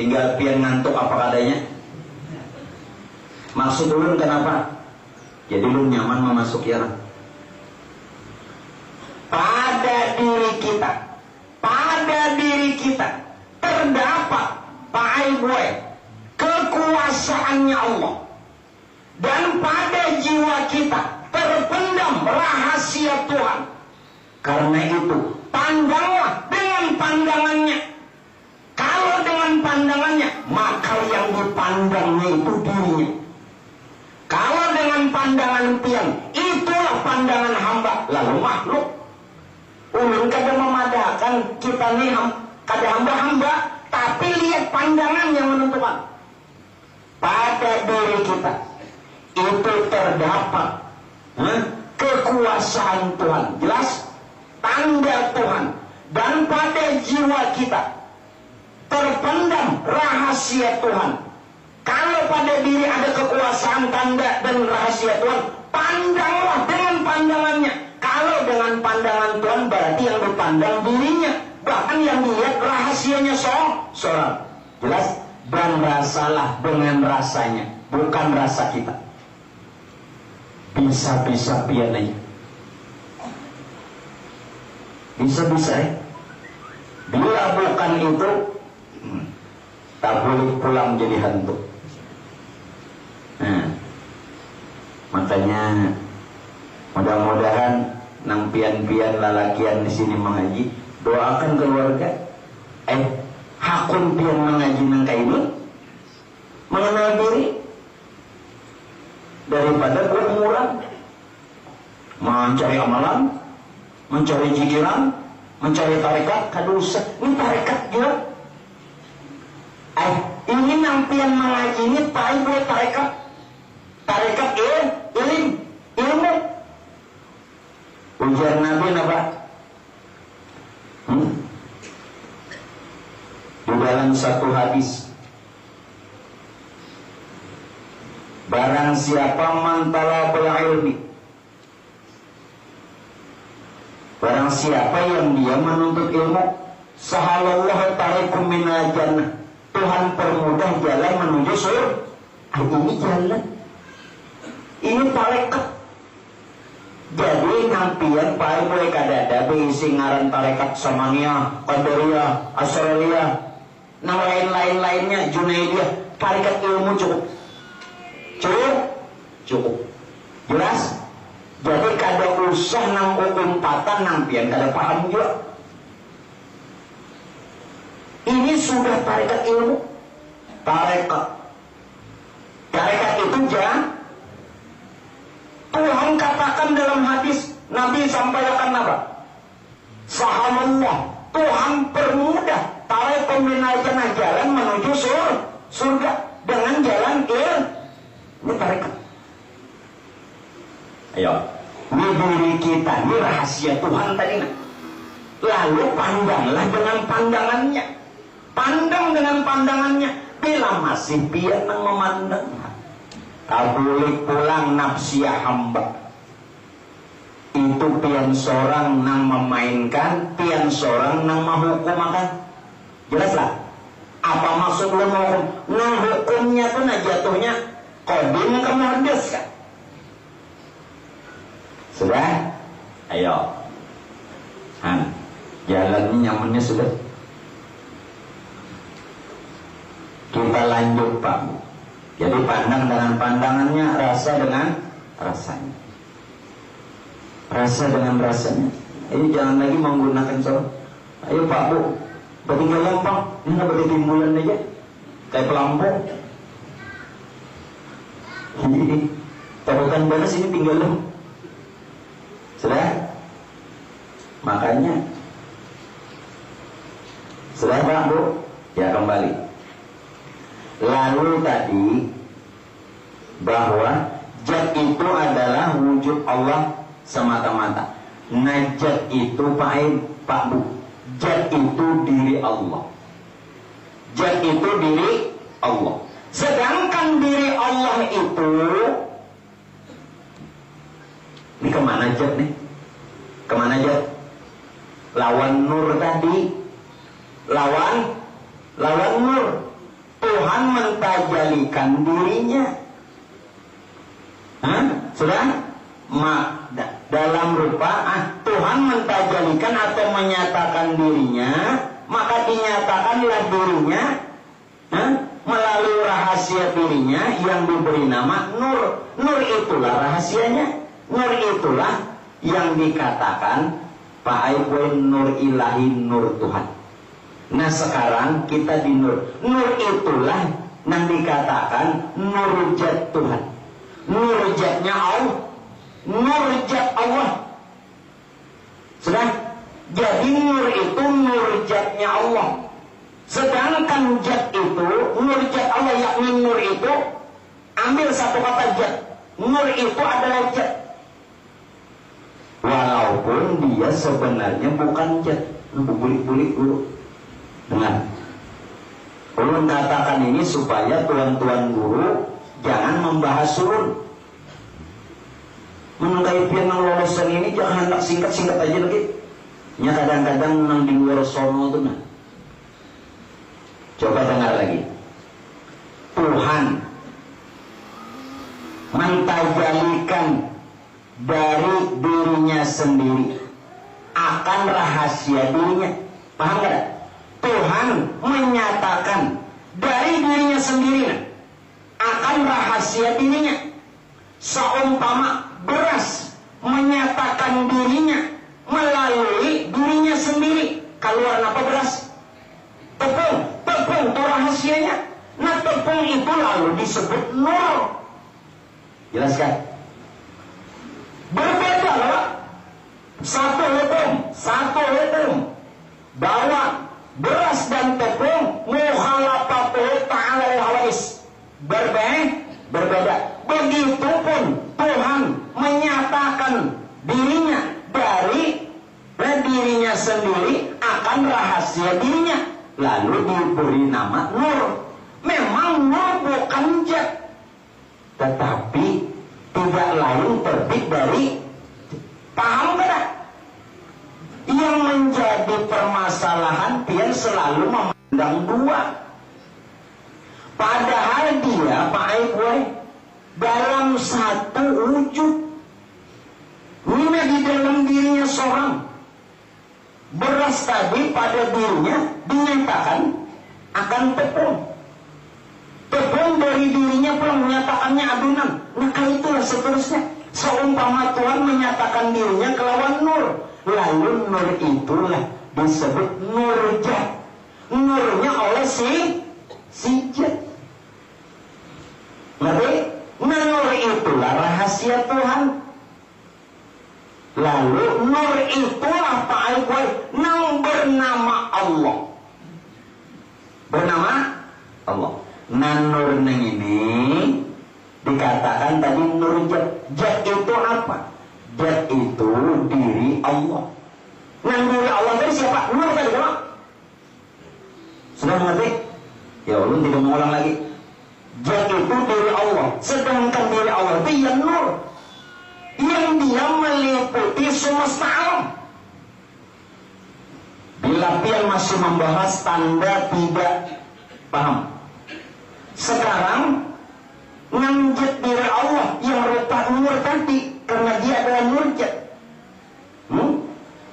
Speaker 1: Tinggal pian ngantuk apa adanya. Maksud ulun kenapa? Jadi lu nyaman memasuki arah. Pada diri kita terdapat kekuasaannya Allah. Dan pada jiwa kita terpendam rahasia Tuhan. Karena itu pandanglah dengan pandangannya. Kalau dengan pandangannya, maka yang dipandangnya itu dirinya. Kalau dengan pandangan pian, itulah pandangan hamba. Lalu makhluk. Ulun kadang memadahkan kita nih kadang hamba, tapi lihat pandangan yang menentukan. Pada diri kita itu terdapat kekuasaan Tuhan. Jelas? Tanda Tuhan. Dan pada jiwa kita terpendam rahasia Tuhan. Kalau pada diri ada kekuasaan, tanda dan rahasia Tuhan, pandanglah dengan pandangannya. Kalau dengan pandangan Tuhan berarti yang dipandang dirinya. Bahkan yang dilihat rahasianya seorang. Jelas? Dan rasalah dengan rasanya, bukan rasa kita. Bisa-bisa pian aja. Bisa-bisa ya. Bila bukan itu, tak boleh pulang jadi hantu. Nah, makanya mudah-mudahan nang pian-pian lalakian di sini mengaji, doakan keluarga. Hakun pian mengaji nang kainun, mengenal diri daripada berumuran, mencari amalan, mencari jikiran, mencari tarekat, kadusa. Ini tarekat juga. Ini nang pian mengaji ini paling buat tarekat. Tarekat ilmu. Ujar Nabi apa? Di dalam satu hadis, barang siapa mantalabul ilmi, barang siapa yang dia menuntut ilmu, sahalallahu tarikum minal jannah, Tuhan permudah jalan menuju surga. Ini jalan, ini tarekat. Jadi nampian paling boleh kadada berisi ngaran tarekat Samaniyah, Qadariyah, Asrariyah, nah lain-lainnya, Junaidiyah. Tarekat ilmu cukup. Jelas? Jadi kada usah nang umpatan nampian kada paham juga. Ini sudah tarekat ilmu. Tarekat itu jangan. Tuhan katakan dalam hadis, Nabi sampaikan apa? Sahalallah, Tuhan permudah tarekat minal jannah, jalan menuju surga dengan jalan Ini tarekat. Ayo, ini diri kita, ini rahasia Tuhan tadi. Lalu pandanglah dengan pandangannya. Pandang dengan pandangannya. Bila masih pian memandang, kabulik pulang nafsia hamba. Itu pian seorang nang memainkan, pian seorang nang menghukum akan. Jelaslah. Apa maksud lu menghukum? Nah hukumnya tuh nah jatuhnya kodim kemudian kan? Sudah? Ayo. Jalannya nyamannya sudah. Kita lanjut Pak. Jadi pandang dengan pandangannya, rasa dengan rasanya. Rasa dengan rasanya. Ayo jangan lagi menggunakan soal. Ayo Pak Bu, tinggal gampang. Ini nggak berarti timbulan aja. Kayak pelampung. Ini taruhkan balas ini tinggal lo. Sudah? Makanya. Sudah Pak Bu? Ya kembali. Lalu tadi bahwa zat itu adalah wujud Allah semata-mata. Najat itu Pak Bu, zat itu diri Allah. Zat itu diri Allah. Sedangkan diri Allah itu, ini kemana zat nih? Kemana zat? Lawan nur tadi. Lawan nur. Tuhan mentajalikan dirinya. Sudah? Dalam rupa Tuhan mentajalikan atau menyatakan dirinya, maka dinyatakanlah dirinya melalui rahasia dirinya yang diberi nama nur. Nur itulah rahasianya. Nur itulah yang dikatakan Pak Aibwen nur ilahi, nur Tuhan. Nah sekarang kita di nur. Nur itulah yang dikatakan nur zat Tuhan. Nur zatnya Allah. Nur zat Allah. Sudah? Jadi nur itu nur zatnya Allah. Sedangkan zat itu, nur zat Allah yakni nur itu, ambil satu kata zat. Nur itu adalah zat. Walaupun dia sebenarnya bukan zat. Bulik-bulik dulu. Dengar. Ulun katakan ini supaya tuan-tuan guru jangan membahas surun. Mengenai pian yang lolosan ini jangan hendak singkat-singkat aja lagi. Nya kadang-kadang nang di luar sono tuh nah. Coba dengar lagi. Tuhan mentajalikan dari dirinya sendiri akan rahasia dirinya. Paham gak? Tuhan menyatakan dari dirinya sendiri akan rahasia dirinya. Seumpama beras menyatakan dirinya melalui dirinya sendiri. Keluar apa beras? Tepung. Tepung itu rahasianya. Nah tepung itu lalu disebut nur. Jelaskan. Berbeda lah. Satu hukum. Bahwa beras dan tepung mukhalafatuhu ta'ala al-hawais. Berbeda. Begitupun Tuhan menyatakan dirinya dari dirinya sendiri akan rahasia dirinya. Lalu diberi nama nur. Memang nur bukan zat, tetapi tidak lain terbit dari. Paham tidak? Yang menjadi permasalahan pian selalu memandang dua. Padahal dia Pak Aibwe dalam satu wujud. Ini di dalam dirinya seorang. Beras tadi pada dirinya dinyatakan akan tepung. Tepung dari dirinya pula menyatakannya adonan. Maka itulah seterusnya. Seumpama Tuhan menyatakan dirinya kelawan nur. Lalu nur itulah disebut nur zat. Nurnya oleh si zat. Ngerti? Nur itulah rahasia Tuhan. Lalu nur itulah Pak Aibwe yang bernama Allah. Bernama Allah. Nah nur ini Dikatakan tadi nur zat. Zat itu apa? Zat itu diri Allah. Nang diri Allah tadi siapa? Nur tadi kan? Sudah mengerti? Ya Allah tidak mengulang lagi. Zat itu diri Allah. Sedangkan diri Allah itu yang nur, yang dia meliputi semesta alam. Bila pian masih membahas tanda tidak paham. Sekarang nganjet diri Allah yang rupa nur tadi, karena dia adalah nur zat.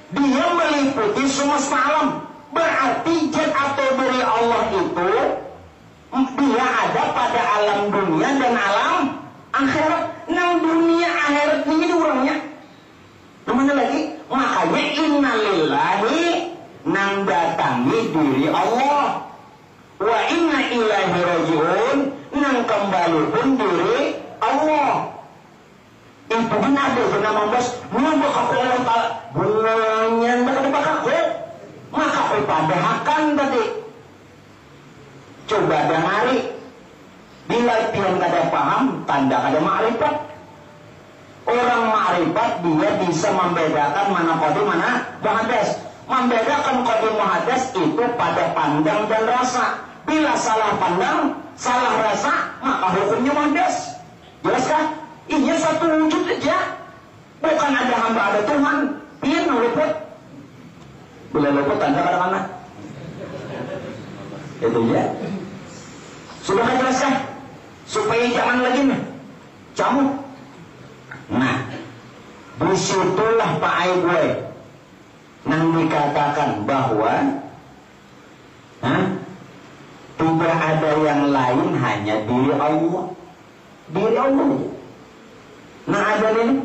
Speaker 1: Dia meliputi semesta alam. Berarti zat atau diri Allah itu dia ada pada alam dunia dan alam akhirat. Nang dunia akhirat ini orangnya. Namanya lagi, makanya innalillahi nang datangi diri Allah. Wa inna ilaihi raji'un nang kembali pun diri Allah. Itu benar deh, benar membahas. Nunggu Allah Ta'ala. Bunanya bakal maka ipadahakan tadi. Coba dengari. Bila pian kada paham, tanda kada ma'rifat. Orang ma'rifat dia bisa membedakan mana qadim mana muhaddas. Membedakan qadim muhaddas itu pada pandang dan rasa. Bila salah pandang, salah rasa, maka hukumnya muhaddas. Jelas kan? Ini satu wujud aja. Bukan ada hamba, ada Tuhan. Pian luput. Bila luput tanda kada mana? Itu ya. Sudah jelaskan? Supaya jangan lagi nih camuk. Nah, disitulah Pak Aibwe yang dikatakan bahwa tidak ada yang lain, hanya diri Allah. Diri Allah. Nah ada nih,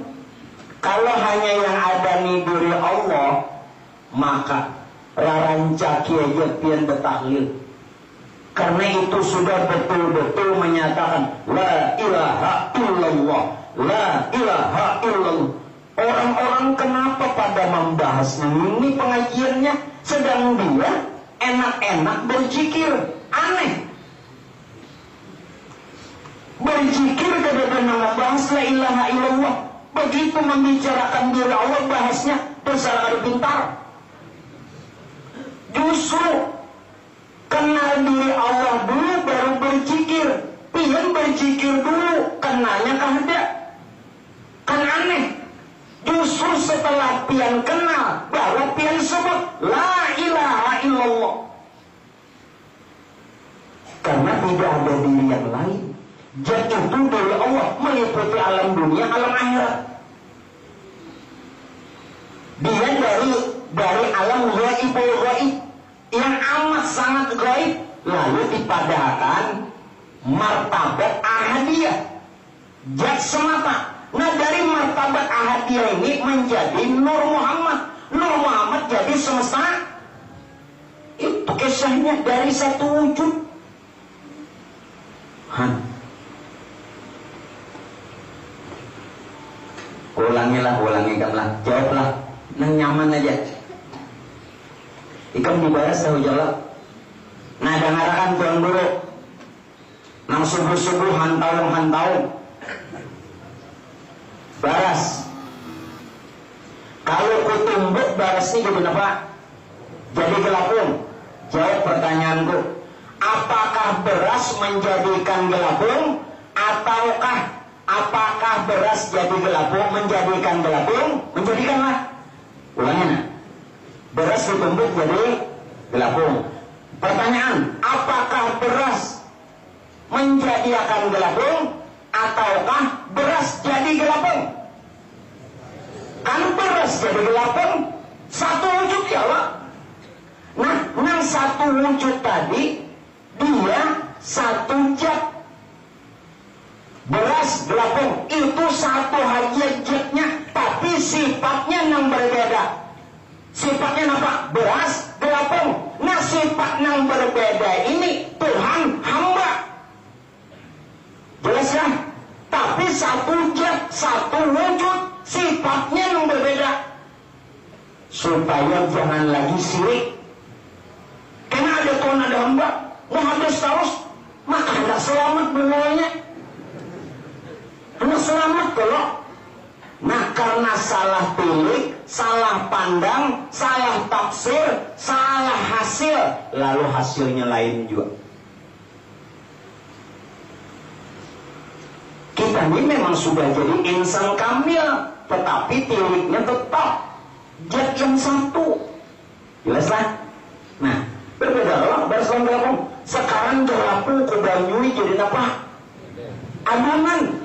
Speaker 1: kalau hanya yang ada nih diri Allah, maka rancaki aja pian betahlil. Karena itu sudah betul-betul menyatakan la ilaha illallah, la ilaha illallah. Orang-orang kenapa pada membahas ini pengajiannya, sedang dia enak-enak berzikir. Aneh. Berzikir kepada membahas la ilaha illallah. Begitu membicarakan diri Allah, bahasnya bersara pintar. Justru kenal diri Allah dulu baru berzikir. Pian berzikir dulu, kenalnya kahda. Kan aneh. Justru setelah pian kenal, baru pian sebut la ilaha illallah. Karena tidak ada diri yang lain. Zat itu dari Allah meliputi alam dunia, alam akhirat. Dia dari alam gaib yang amat sangat gaib, lalu dipadahkan martabat ahadiyah, zat semata. Nah dari martabat ahadiyah ini menjadi Nur Muhammad. Nur Muhammad jadi semesta. Itu kisahnya dari satu wujud. Ulangilah, jawablah. Nang nyaman aja. Ikam dibaras tahu jawab. Nah dengarkan tuan guru. Nang subuh-subuh hantau. Baras. Kalau kutumbuk baras ini jadi apa? Jadi gelapung. Jawab pertanyaanku. Apakah beras menjadikan gelapung? Ataukah apakah beras jadi gelapung menjadikan gelapung? Menjadikanlah. Ulangnya. Beras ditumbuk jadi gelapung. Pertanyaan, apakah beras menjadikan gelapung ataukah beras jadi gelapung? Kan beras jadi gelapung satu wujud ya Allah. Nah, yang satu wujud tadi dia satu zat. Beras gelapung itu satu hanya zatnya, tapi sifatnya yang berbeda. Sifatnya apa? Beras gelapung. Nah sifat yang berbeda ini Tuhan hamba. Jelas kan? Tapi satu zat, satu wujud, sifatnya yang berbeda. Supaya jangan lagi sirik. Karena ada Tuhan, ada hamba, muhaddas terus, maka tidak selamat benarnya. Hanya selamat kalau. Nah karena salah pilih, salah pandang, salah tafsir, salah hasil, lalu hasilnya lain juga. Kita ini memang sudah jadi insan kamil, tetapi tiliknya tetap zat yang satu. Jelas lah? Nah, berbeda lah, bersama-sama. Sekarang jelapu ke Banyui jadi apa? Adonan.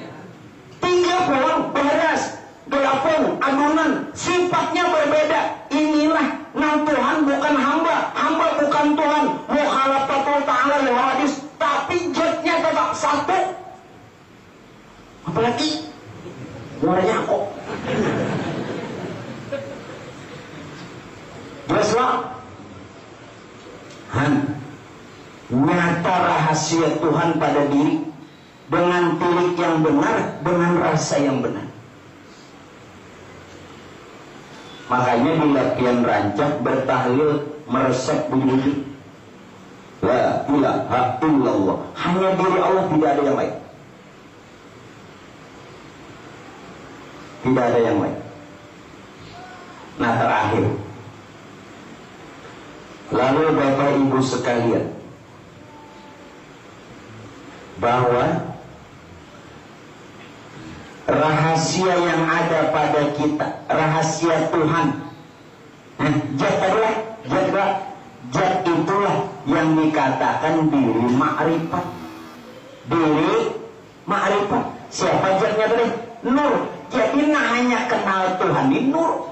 Speaker 1: 3 pulang beres. Gelapung, adonan, sifatnya berbeda. Inilah nang Tuhan bukan hamba, hamba bukan Tuhan. Mukhalafatul ta'ala lil hadis, tapi zatnya tetap satu. Apalagi muaranya kok. Jelas lah. Nyata rahasia Tuhan pada diri dengan tilik yang benar, dengan rasa yang benar. Makanya bila pian rancak bertahlil meresap bunyi la ilaha illallah, hanya diri Allah, tidak ada yang lain. Tidak ada yang lain. Nah terakhir, lalu Bapak Ibu sekalian, bahwa rahasia yang ada pada kita, rahasia Tuhan, zat itulah yang dikatakan diri ma'rifat. Diri ma'rifat. Siapa zatnya tadi? Nur. Jadi nah hanya kenal Tuhan ini nur.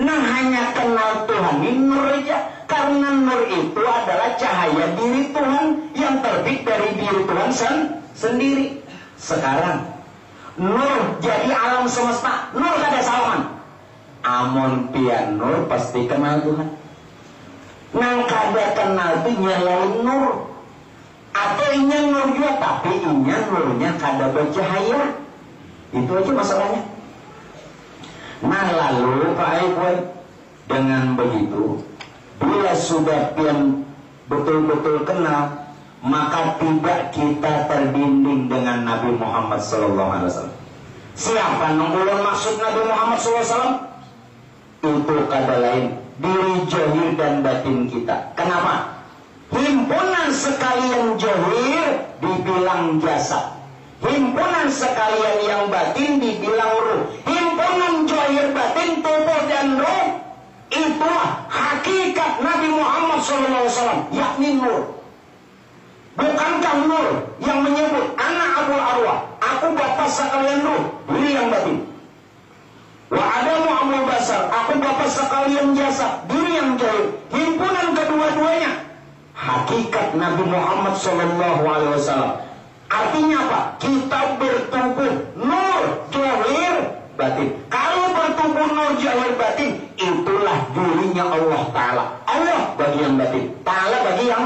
Speaker 1: Nah hanya kenal Tuhan ini nur aja. Karena nur itu adalah cahaya diri Tuhan yang terbit dari diri Tuhan sendiri. Sekarang nur jadi alam semesta. Nur kada salaman. Amon pian nur pasti kenal Tuhan. Nang kada kenal itu nyalain nur. Atau inya nur juga, tapi inya nurnya kada bercahaya. Itu aja masalahnya. Nah lalu Pak Ibu, dengan begitu, bila sudah pian betul-betul kenal, maka tidak kita terdinding dengan Nabi Muhammad SAW. Siapa nunggulan maksud Nabi Muhammad SAW? Itu kada lain, diri zahir dan batin kita. Kenapa? Himpunan sekalian zahir dibilang jasad, himpunan sekalian yang batin dibilang ruh. Himpunan zahir batin tubuh dan ruh, itulah hakikat Nabi Muhammad SAW, yakni nur. Bukankah nur yang menyebut anak abul arwah, aku bapak sekalian ruh, diri yang batin. Wa adamu abul basar, aku bapak sekalian jasad, diri yang zahir. Himpunan kedua-duanya hakikat Nabi Muhammad SAW. Artinya apa? Kita bertumbuh nur zahir batin. Kalau bertumbuh nur zahir batin, itulah dirinya Allah Ta'ala. Allah bagi yang batin, Ta'ala bagi yang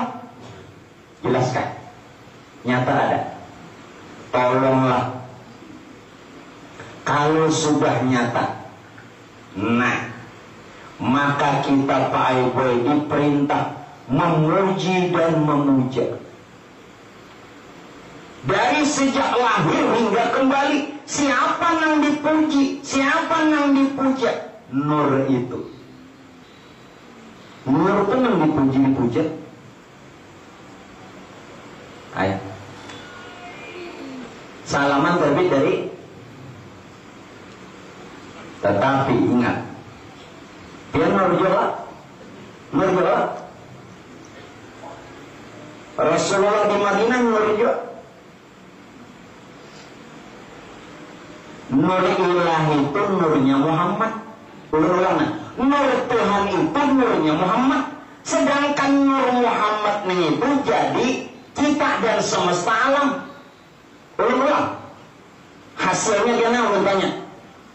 Speaker 1: jelaskan. Nyata ada. Tolonglah. Kalau sudah nyata, nah maka kita Pak Ibu diperintah memuji dan memuja. Dari sejak lahir hingga kembali, siapa yang dipuji, siapa yang dipuja? Nur itu. Nur itu yang dipuji-dipuja. Ayo. Salaman terbit dari. Tetapi ingat, dia nur Jawa. Nur Jawa. Rasulullah di Madinah nur Jawa. Nur ilahi itu nurnya Muhammad. Ulang-ulang. Nur Tuhan itu nurnya Muhammad. Sedangkan nur Muhammad itu jadi kita dan semesta alam. Ulang-ulang. Hasilnya dia bertanya,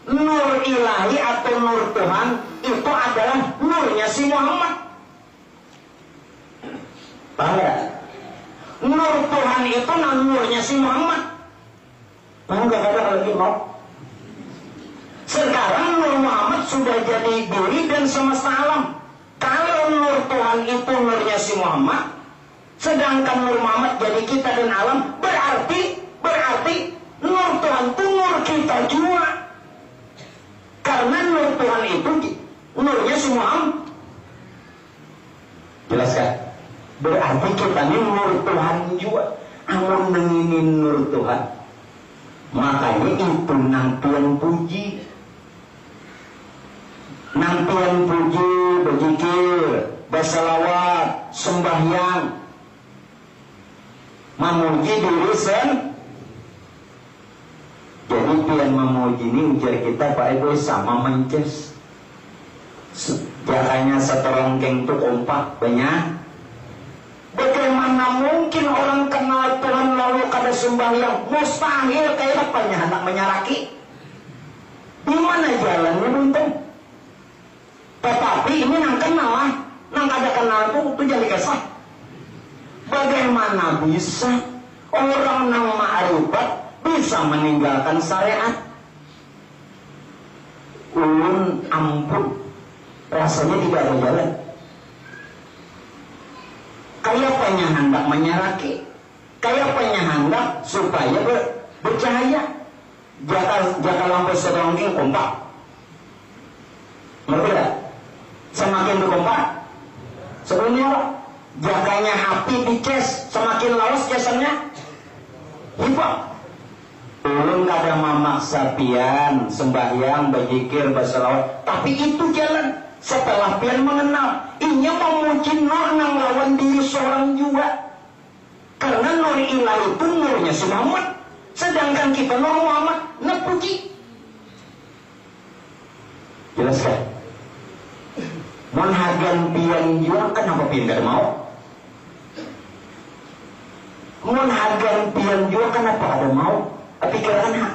Speaker 1: nur ilahi atau nur Tuhan itu adalah nurnya si Muhammad. Paham gak? Nur Tuhan itu nurnya si Muhammad. Paham gak ada lagi mau? Sekarang nur Muhammad sudah jadi diri dan semesta alam. Kalau nur Tuhan itu nurnya si Muhammad, sedangkan nur Muhammad jadi kita dan alam, berarti Nur Tuhan itu nur kita juga. Karena nur Tuhan itu nurnya si Muhammad. Jelas kan? Berarti kita ini nur Tuhan juga. Amun nenginin nur Tuhan, makanya itu nampian puji. Nampian puji, berzikir, berselawat, sembahyang, memuji diri sendiri. Jadi pian memuji ini ujar kita Pak Ibu sama mences. Jakanya seterongkeng itu kompak banyak. Bagaimana mungkin orang kenal Tuhan lalu kada sembahyang? Mustahil, kayak apanya hendak menyaraki. Di mana jalannya buntung? Tetapi ini nang kenal lah, nang kada kenal itu jadi kesah. Bagaimana bisa orang nang ma'rifat bisa meninggalkan syariat? Ulun ampun, rasanya tidak ada jalan. Kayak pengen hendak menyaraki, kayak pengen hendak supaya bercahaya. Jaka lampu seterongking kompak, ngerti tak? Semakin berkompak, sebelumnya jakanya api dicas, semakin lawas casannya hibah. Ulun kada memaksa pian sembahyang, berzikir, berselawat, tapi itu jalan. Setelah pian mengenal, inya memuji nur nang lawan diri seorang juga. Karena nur ilah itu nurnya si Muhammad, sedangkan kita nur Muhammad nepuji. Jelas kan? Menghargai pian juga, kenapa pian gak mau? Menghargai pian juga, kenapa ada mau? Pikiran hak.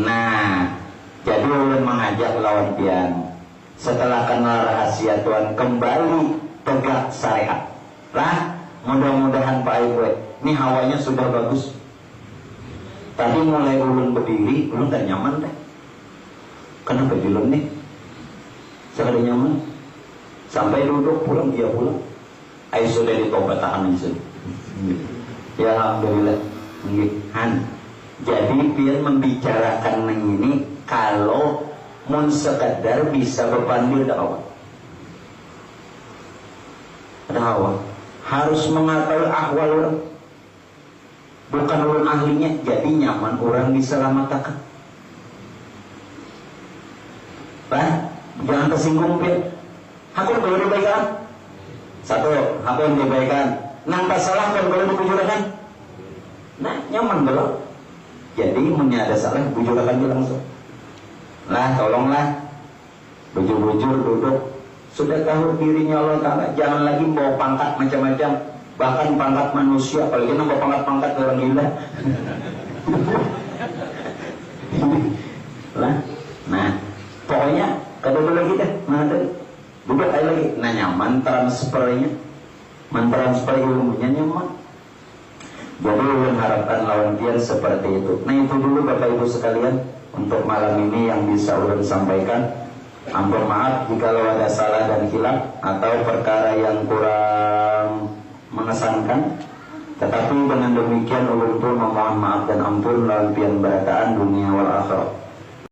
Speaker 1: Nah, jadi ulun mengajak lawan pian, setelah kenal rahasia Tuhan, kembali tegak syariat. Lah, mudah-mudahan Pak Ibu, ini hawanya sudah bagus. Tadi mulai ulun berdiri, ulun tak nyaman deh. Kenapa ulun nih? Saya kada nyaman. Sampai duduk pulang, dia pulang. Ayo sudah ditobat tahan aja. Ya alhamdulillah. Han. Jadi pian membicarakan ini kalau mun sekadar bisa berpandir dakwah. Dakwah harus mengetahui ahwal orang. Bukan ulun ahlinya, jadi nyaman orang diselamatkan. Bah, jangan tersinggung pian. Hakun kalau dibaikan. Satu, hakun dibaikan. Nang salah kan kalau dibujurakan. Nah, nyaman belum? Jadi menyada salah bujurakan dia langsung. Nah, tolonglah bujur-bujur duduk. Sudah tahu dirinya Allah Ta'ala, jangan lagi bawa pangkat macam-macam, bahkan pangkat manusia, apalagi nambah pangkat-pangkat orang gila. Nah, pokoknya kada lagi dah, mana duduk aja lagi. Nanya mentransfernya, mentransfer ilmunya nyaman. Jadi ulun harapkan lawan pian seperti itu. Nah itu dulu Bapak Ibu sekalian untuk malam ini yang bisa ulun sampaikan. Ampun maaf jika ada salah dan hilaf atau perkara yang kurang mengesankan. Tetapi dengan demikian ulun pun memohon maaf dan ampun lawan pian berataan dunia wal akhirat.